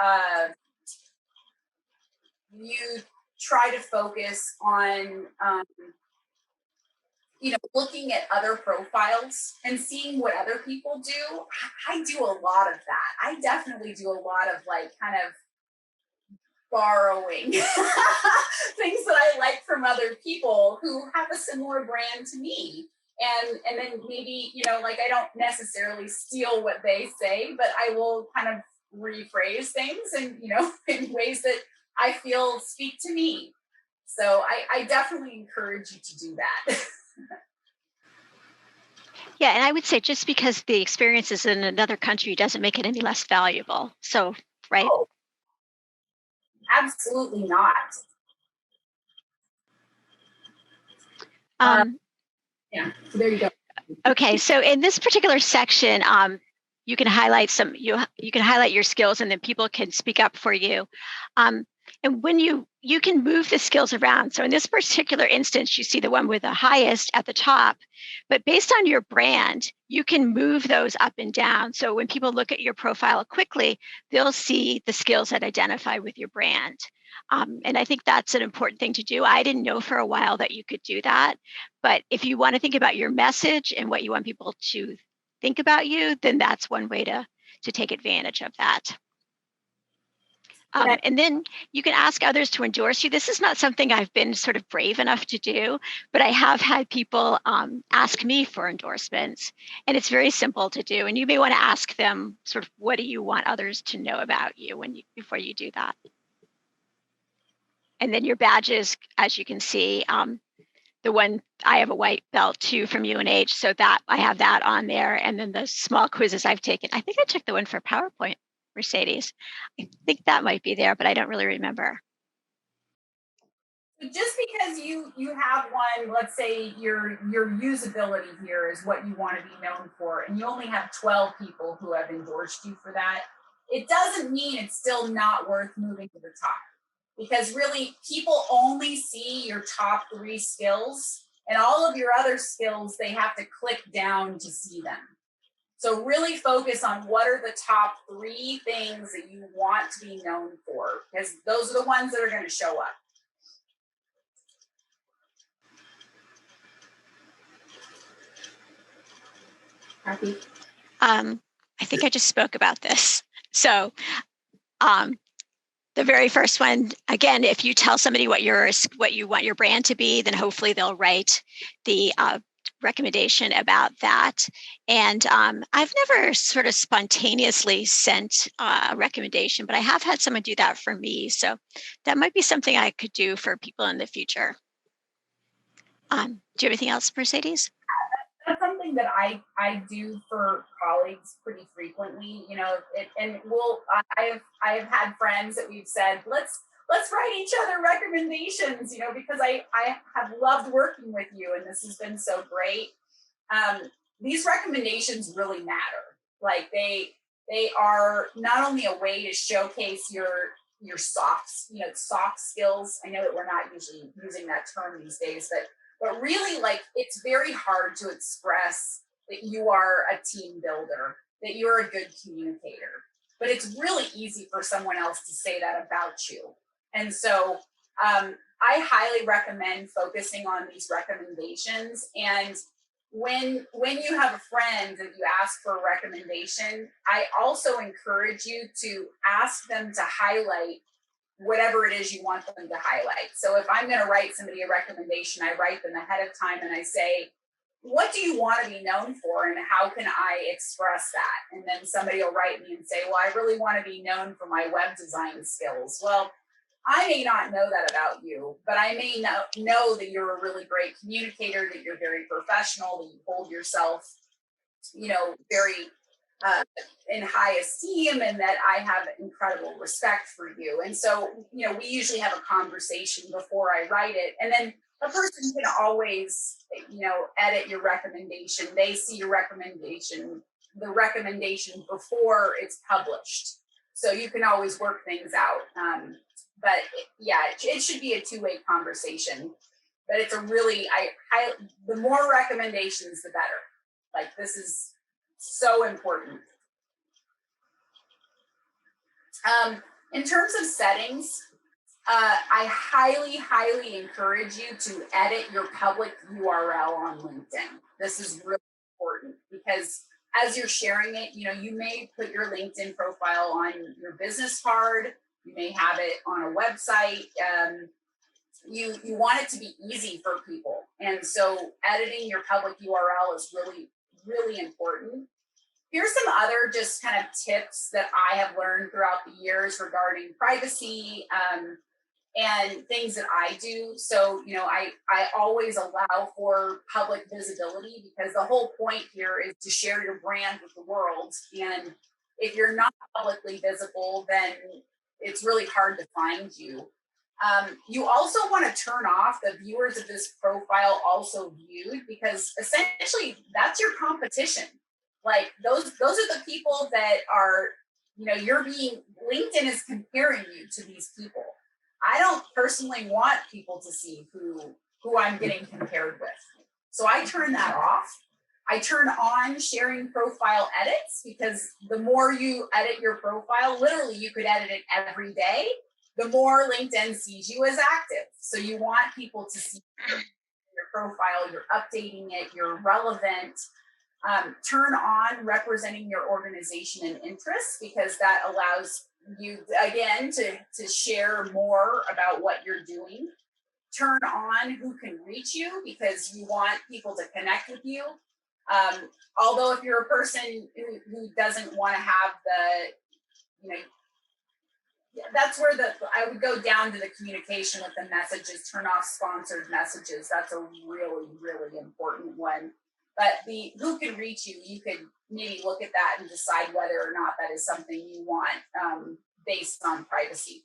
try to focus on, looking at other profiles and seeing what other people do. I do a lot of that. I definitely do a lot of kind of borrowing things that I like from other people who have a similar brand to me. And then maybe, I don't necessarily steal what they say, but I will kind of rephrase things and, in ways that I feel speak to me. So I definitely encourage you to do that. Yeah, and I would say just because the experience is in another country doesn't make it any less valuable. So, right? Oh, absolutely not. Yeah, so there you go. Okay, so in this particular section, you can highlight you can highlight your skills, and then people can speak up for you. And when you can move the skills around. So in this particular instance, you see the one with the highest at the top, but based on your brand, you can move those up and down. So when people look at your profile quickly, they'll see the skills that identify with your brand. And I think that's an important thing to do. I didn't know for a while that you could do that, but if you want to think about your message and what you want people to think about you, then that's one way to take advantage of that. And then you can ask others to endorse you. This is not something I've been sort of brave enough to do, but I have had people ask me for endorsements, and it's very simple to do. And you may want to ask them sort of, what do you want others to know about you before you do that? And then your badges, as you can see, the one, I have a white belt too from UNH, so that I have that on there. And then the small quizzes I've taken. I think I took the one for PowerPoint, Mercedes. I think that might be there, but I don't really remember. So just because you have one, let's say your usability here is what you want to be known for, and you only have 12 people who have endorsed you for that, it doesn't mean it's still not worth moving to the top. Because really, people only see your top 3 skills, and all of your other skills, they have to click down to see them. So really focus on what are the top 3 things that you want to be known for, because those are the ones that are going to show up. Happy? I think I just spoke about this. So the very first one, again, if you tell somebody what you want your brand to be, then hopefully they'll write the recommendation about that. And I've never sort of spontaneously sent a recommendation, but I have had someone do that for me. So that might be something I could do for people in the future. Do you have anything else, Mercedes? That's something that I do for colleagues pretty frequently, you know, I have had friends that we've said, let's write each other recommendations, you know, because I have loved working with you and this has been so great. These recommendations really matter. Like they are not only a way to showcase your soft skills. I know that we're not usually using that term these days, but really, like, it's very hard to express that you are a team builder, that you're a good communicator. But it's really easy for someone else to say that about you. And so I highly recommend focusing on these recommendations. And when you have a friend and you ask for a recommendation, I also encourage you to ask them to highlight whatever it is you want them to highlight. So if I'm going to write somebody a recommendation, I write them ahead of time and I say, what do you want to be known for and how can I express that? And then somebody will write me and say, well, I really want to be known for my web design skills. Well, I may not know that about you, but I may know that you're a really great communicator, that you're very professional, that you hold yourself, you know, very in high esteem and that I have incredible respect for you. And so, you know, we usually have a conversation before I write it. And then a person can always, you know, edit your recommendation. They see your recommendation, the recommendation before it's published. So you can always work things out. But it should be a two-way conversation. But it's a really, the more recommendations, the better. Like this is so important. In terms of settings, I highly, highly encourage you to edit your public URL on LinkedIn. This is really important because as you're sharing it, you know, you may put your LinkedIn profile on your business card. You may have it on a website. You want it to be easy for people. And so editing your public URL is really, really important. Here's some other just kind of tips that I have learned throughout the years regarding privacy and things that I do. So, you know, I always allow for public visibility because the whole point here is to share your brand with the world. And if you're not publicly visible, then it's really hard to find you. You also want to turn off the viewers of this profile also viewed because essentially that's your competition. Like those are the people that are, you know, LinkedIn is comparing you to these people. I don't personally want people to see who I'm getting compared with. So I turn that off. I turn on sharing profile edits because the more you edit your profile, literally you could edit it every day, the more LinkedIn sees you as active. So you want people to see your profile, you're updating it, you're relevant. Turn on representing your organization and interests because that allows you again, to share more about what you're doing. Turn on who can reach you, because you want people to connect with you. Although if you're a person who doesn't want to have that's where I would go down to the communication with the messages, turn off sponsored messages. That's a really, really important one. But the who can reach you, you could maybe look at that and decide whether or not that is something you want, based on privacy.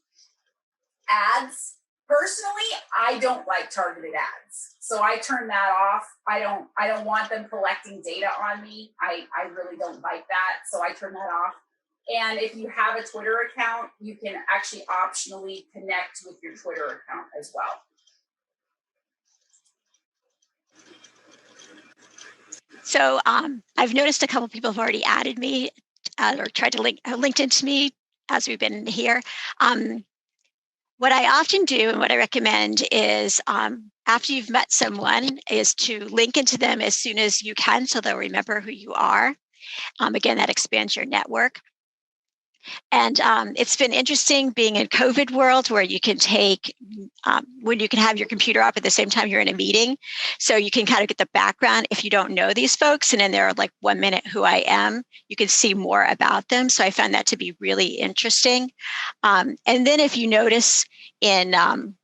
Ads. Personally, I don't like targeted ads, so I turn that off. I don't want them collecting data on me. I really don't like that, so I turn that off. And if you have a Twitter account, you can actually optionally connect with your Twitter account as well. So I've noticed a couple people have already added me or tried to link LinkedIn to me as we've been here. What I often do and what I recommend is after you've met someone is to link into them as soon as you can so they'll remember who you are. Again, that expands your network. And it's been interesting being in COVID world where you can when you can have your computer up at the same time you're in a meeting. So you can kind of get the background if you don't know these folks. And then they're like 1 minute who I am, you can see more about them. So I found that to be really interesting. And then if you notice if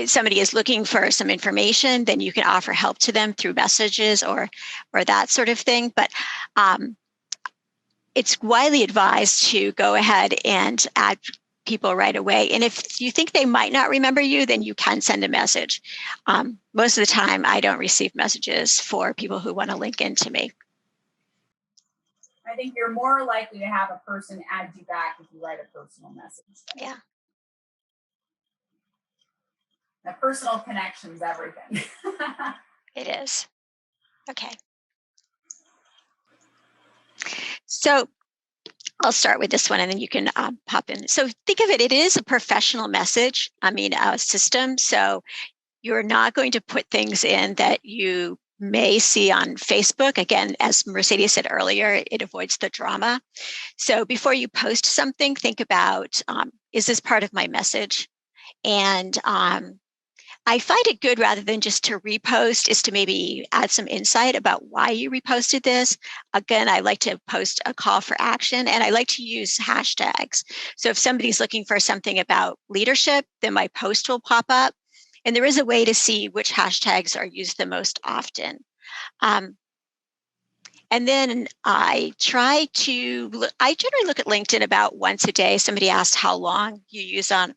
somebody is looking for some information, then you can offer help to them through messages or that sort of thing. But it's widely advised to go ahead and add people right away. And if you think they might not remember you, then you can send a message. Most of the time, I don't receive messages for people who want to link into me. I think you're more likely to have a person add you back if you write a personal message. Yeah. The personal connection's everything. It is. Okay. So I'll start with this one and then you can pop in. So think of it, it is a professional message, system. So you're not going to put things in that you may see on Facebook. Again, as Mercedes said earlier, it avoids the drama. So before you post something, think about, is this part of my message? And I find it good rather than just to repost is to maybe add some insight about why you reposted this. Again, I like to post a call for action and I like to use hashtags. So if somebody's looking for something about leadership, then my post will pop up. And there is a way to see which hashtags are used the most often. And then I generally look at LinkedIn about once a day. Somebody asked how long you use on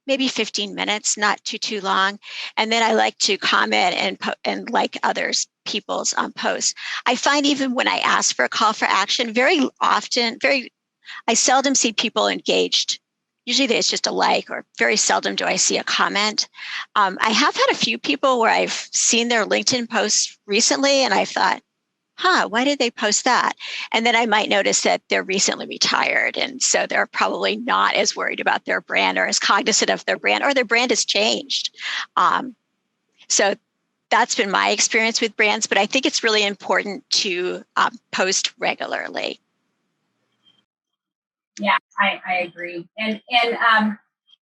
maybe 15 minutes, not too long. And then I like to comment and like others people's posts. I find even when I ask for a call for action, I seldom see people engaged. Usually it's just a like, or very seldom do I see a comment. I have had a few people where I've seen their LinkedIn posts recently and I thought, why did they post that? And then I might notice that they're recently retired. And so they're probably not as worried about their brand or as cognizant of their brand, or their brand has changed. So that's been my experience with brands, but I think it's really important to post regularly. Yeah, I agree. And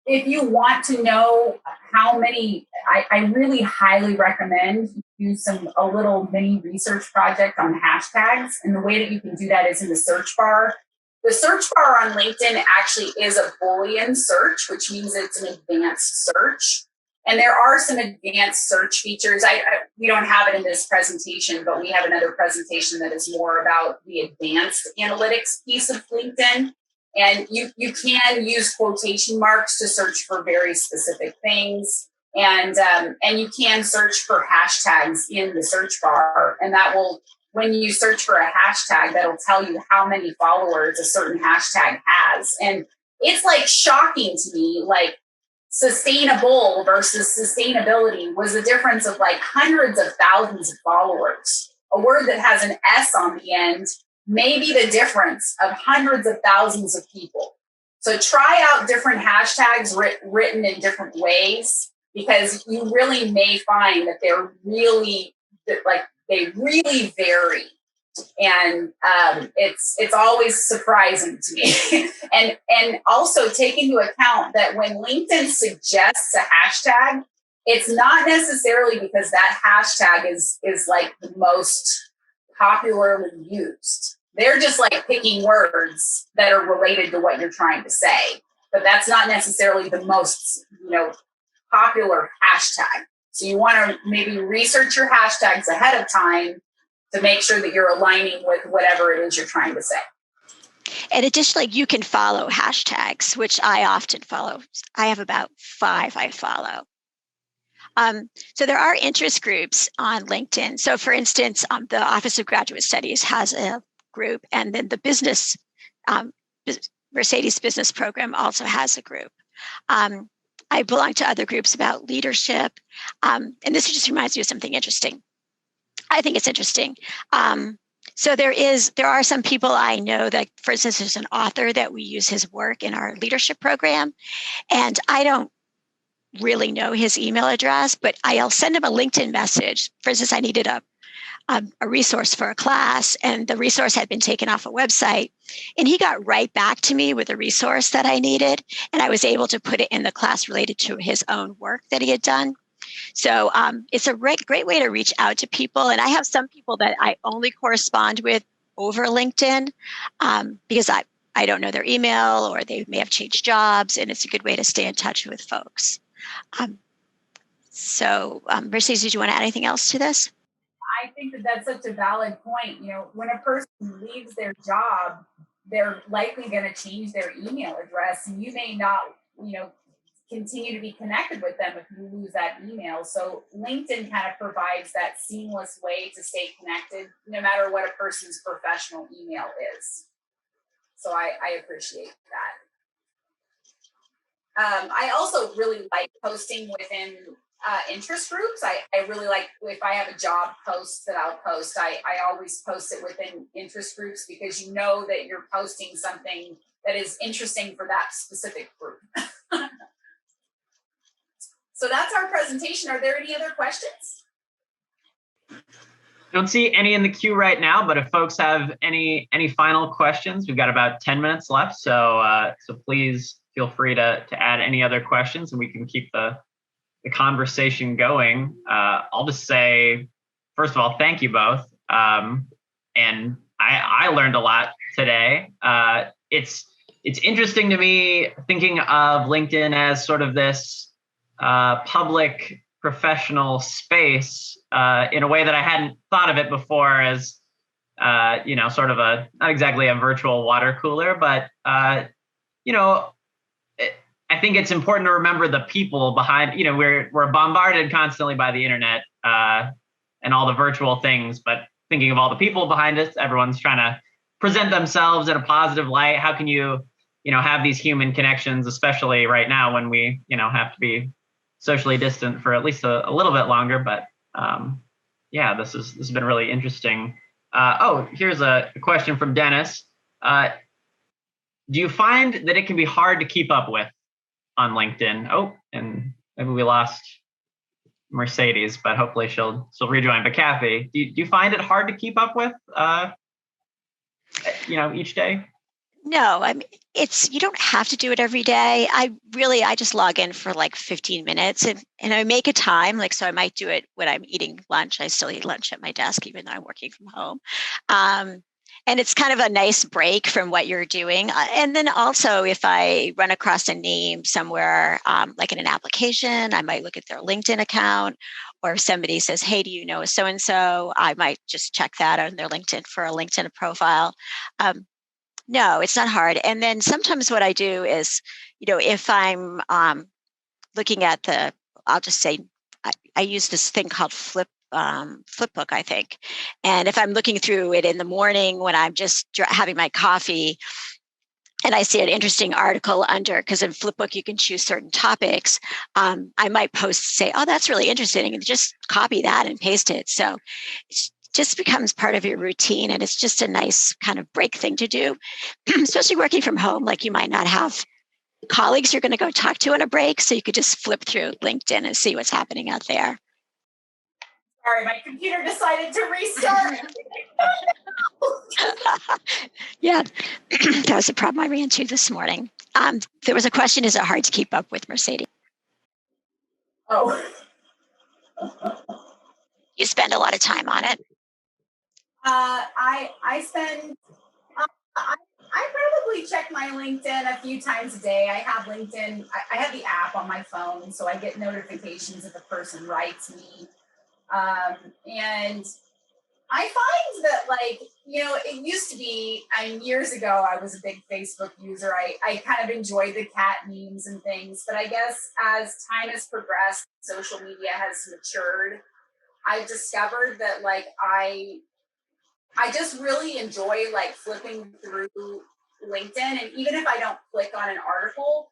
if you want to know how many, I really highly recommend you do a little mini research project on hashtags. And the way that you can do that is in the search bar. The search bar on LinkedIn actually is a Boolean search, which means it's an advanced search. And there are some advanced search features. We don't have it in this presentation, but we have another presentation that is more about the advanced analytics piece of LinkedIn. And you can use quotation marks to search for very specific things. And you can search for hashtags in the search bar. And that will, when you search for a hashtag, that'll tell you how many followers a certain hashtag has. And it's like shocking to me, like sustainable versus sustainability was a difference of like hundreds of thousands of followers. A word that has an S on the end may be the difference of hundreds of thousands of people. So try out different hashtags written in different ways, because you really may find that they really vary. And it's always surprising to me. and also take into account that when LinkedIn suggests a hashtag, it's not necessarily because that hashtag is like the most popularly used. They're just like picking words that are related to what you're trying to say, but that's not necessarily the most, popular hashtag. So you want to maybe research your hashtags ahead of time to make sure that you're aligning with whatever it is you're trying to say. And additionally, you can follow hashtags, which I often follow. I have about 5 I follow. So there are interest groups on LinkedIn. So for instance, the Office of Graduate Studies has a group, and then the Mercedes Business Program also has a group. I belong to other groups about leadership. And this just reminds me of something interesting. I think it's interesting. So there are some people I know that, for instance, there's an author that we use his work in our leadership program. And I don't really know his email address, but I'll send him a LinkedIn message. For instance, I needed a resource for a class, and the resource had been taken off a website. And he got right back to me with a resource that I needed, and I was able to put it in the class related to his own work that he had done. So it's a great way to reach out to people. And I have some people that I only correspond with over LinkedIn because I don't know their email, or they may have changed jobs, and it's a good way to stay in touch with folks. Mercedes, did you want to add anything else to this? I think that that's such a valid point. When a person leaves their job, they're likely going to change their email address, and you may not, continue to be connected with them if you lose that email. So LinkedIn kind of provides that seamless way to stay connected, no matter what a person's professional email is. So I appreciate that. I also really like posting within interest groups. I really like, if I have a job post that I'll post, I always post it within interest groups, because you know that you're posting something that is interesting for that specific group. So that's our presentation. Are there any other questions? Don't see any in the queue right now, but if folks have any final questions, we've got about 10 minutes left. So please feel free to add any other questions, and we can keep the conversation going. I'll just say, first of all, thank you both. And I learned a lot today. It's interesting to me thinking of LinkedIn as sort of this public professional space in a way that I hadn't thought of it before, as sort of not exactly a virtual water cooler, but I think it's important to remember the people behind. We're bombarded constantly by the internet and all the virtual things, but thinking of all the people behind us, everyone's trying to present themselves in a positive light. How can you have these human connections, especially right now when we have to be socially distant for at least a little bit longer? But this has been really interesting. Here's a question from Dennis. Do you find that it can be hard to keep up with on LinkedIn? Oh, and maybe we lost Mercedes, but hopefully she'll rejoin. But Kathy, do you find it hard to keep up with each day? No, I mean, you don't have to do it every day. I just log in for like 15 minutes and I make a time, so I might do it when I'm eating lunch. I still eat lunch at my desk, even though I'm working from home. And it's kind of a nice break from what you're doing. And then also, if I run across a name somewhere, like in an application, I might look at their LinkedIn account, or if somebody says, hey, do you know a so-and-so? I might just check that on their LinkedIn for a LinkedIn profile. No, it's not hard. And then sometimes what I do is, if I'm looking at I'll just say, I use this thing called Flipbook, I think. And if I'm looking through it in the morning when I'm just having my coffee and I see an interesting article under, because in Flipbook you can choose certain topics, I might say, oh, that's really interesting, and just copy that and paste it. So it's just becomes part of your routine, and it's just a nice kind of break thing to do, especially working from home. Like, you might not have colleagues you're going to go talk to on a break, so you could just flip through LinkedIn and see what's happening out there. Sorry, my computer decided to restart. Yeah, that was a problem I ran into this morning. There was a question, is it hard to keep up with, Mercedes? Oh. You spend a lot of time on it? I spend, I probably check my LinkedIn a few times a day. I have LinkedIn, I have the app on my phone, so I get notifications if a person writes me. And I find that, like, it used to be, years ago, I was a big Facebook user. I kind of enjoyed the cat memes and things, but I guess as time has progressed, social media has matured. I've discovered that, like, I just really enjoy, like, flipping through LinkedIn. And even if I don't click on an article,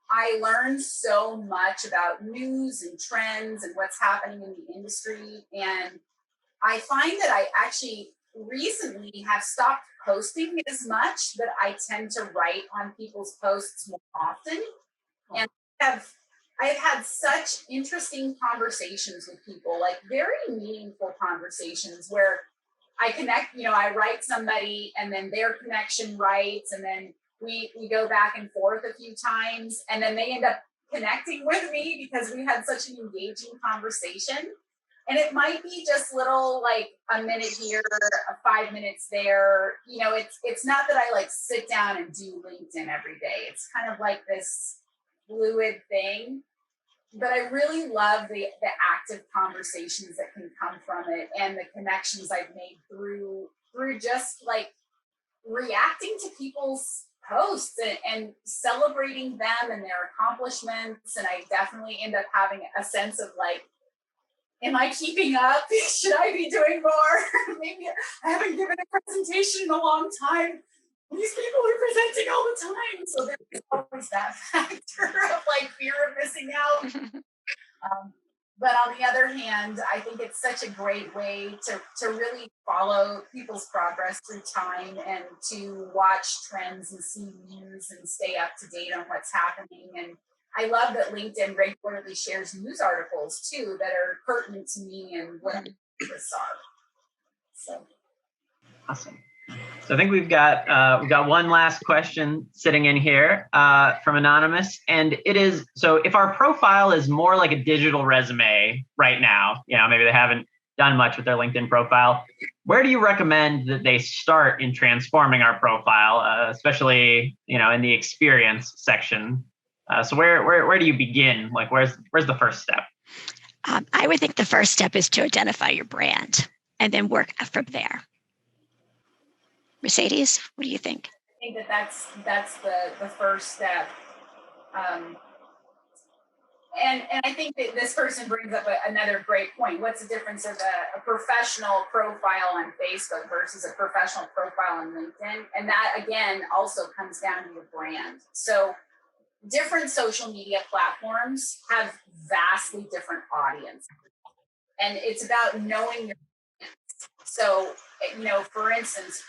I learn so much about news and trends and what's happening in the industry. And I find that I actually recently have stopped posting as much, but I tend to write on people's posts more often. And I've had such interesting conversations with people, like very meaningful conversations where I connect, I write somebody and then their connection writes, and then we go back and forth a few times, and then they end up connecting with me because we had such an engaging conversation. And it might be just little, like a minute here, 5 minutes there. It's not that I like sit down and do LinkedIn every day. It's kind of like this fluid thing. But I really love the active conversations that can come from it, and the connections I've made through just like reacting to people's posts and celebrating them and their accomplishments. And I definitely end up having a sense of, like, am I keeping up? Should I be doing more? Maybe I haven't given a presentation in a long time. These people are presenting all the time. So there's always that factor of, like, fear of missing out. But on the other hand, I think it's such a great way to really follow people's progress through time, and to watch trends and see news and stay up to date on what's happening. And I love that LinkedIn regularly shares news articles too that are pertinent to me and what my interests are. So awesome. So I think we've got one last question sitting in here from Anonymous, and it is, so if our profile is more like a digital resume right now, maybe they haven't done much with their LinkedIn profile, where do you recommend that they start in transforming our profile, especially in the experience section? So where do you begin? Like, where's the first step? I would think the first step is to identify your brand and then work from there. Mercedes, what do you think? I think that's the first step. And I think that this person brings up another great point. What's the difference of a professional profile on Facebook versus a professional profile on LinkedIn? And that, again, also comes down to your brand. So different social media platforms have vastly different audiences. And it's about knowing your audience. So, for instance,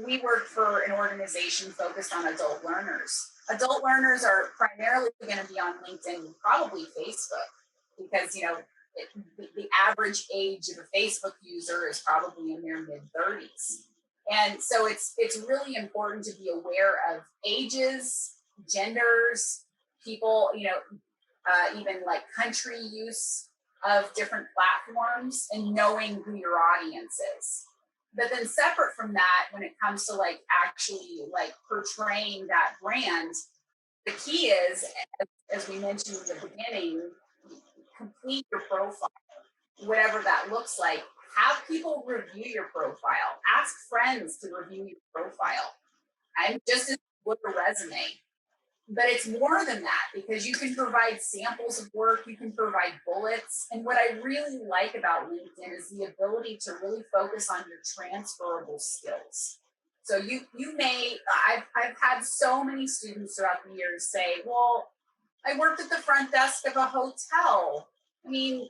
we work for an organization focused on adult learners. Adult learners are primarily going to be on LinkedIn, probably Facebook, because the average age of a Facebook user is probably in their mid-30s. And so it's really important to be aware of ages, genders, people, even like country use of different platforms, and knowing who your audience is. But then separate from that, when it comes to like actually like portraying that brand, the key is, as we mentioned in the beginning, complete your profile, whatever that looks like. Have people review your profile. Ask friends to review your profile. And just as with a resume. But it's more than that, because you can provide samples of work, you can provide bullets. And what I really like about LinkedIn is the ability to really focus on your transferable skills. So you may, I've had so many students throughout the years say, well, I worked at the front desk of a hotel. I mean,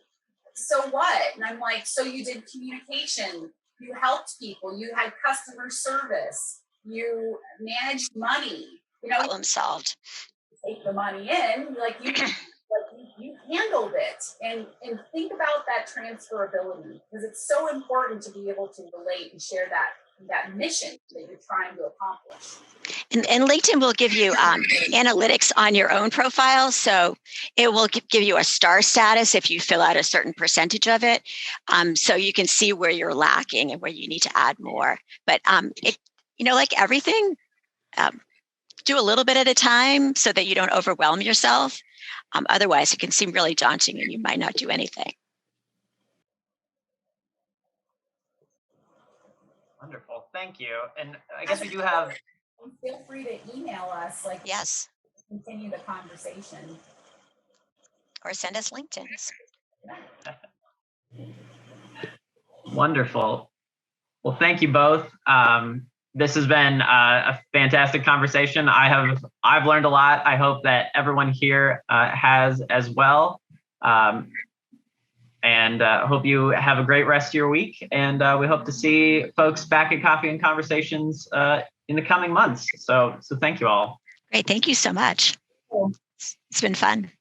so what? And I'm like, so you did communication, you helped people, you had customer service, you managed money. Problem solved. Take the money in, like you you handled it, and think about that transferability, because it's so important to be able to relate and share that mission that you're trying to accomplish. And LinkedIn will give you analytics on your own profile. So it will give you a star status if you fill out a certain percentage of it. So you can see where you're lacking and where you need to add more. But like everything, do a little bit at a time so that you don't overwhelm yourself. Otherwise, it can seem really daunting and you might not do anything. Wonderful. Thank you. And I guess we do have. Feel free to email us, yes, continue the conversation, or send us LinkedIn's. Wonderful. Well, thank you both. This has been a fantastic conversation. I've learned a lot. I hope that everyone here has as well. And hope you have a great rest of your week. And we hope to see folks back at Coffee and Conversations in the coming months. So thank you all. Great. Thank you so much. Cool. It's been fun.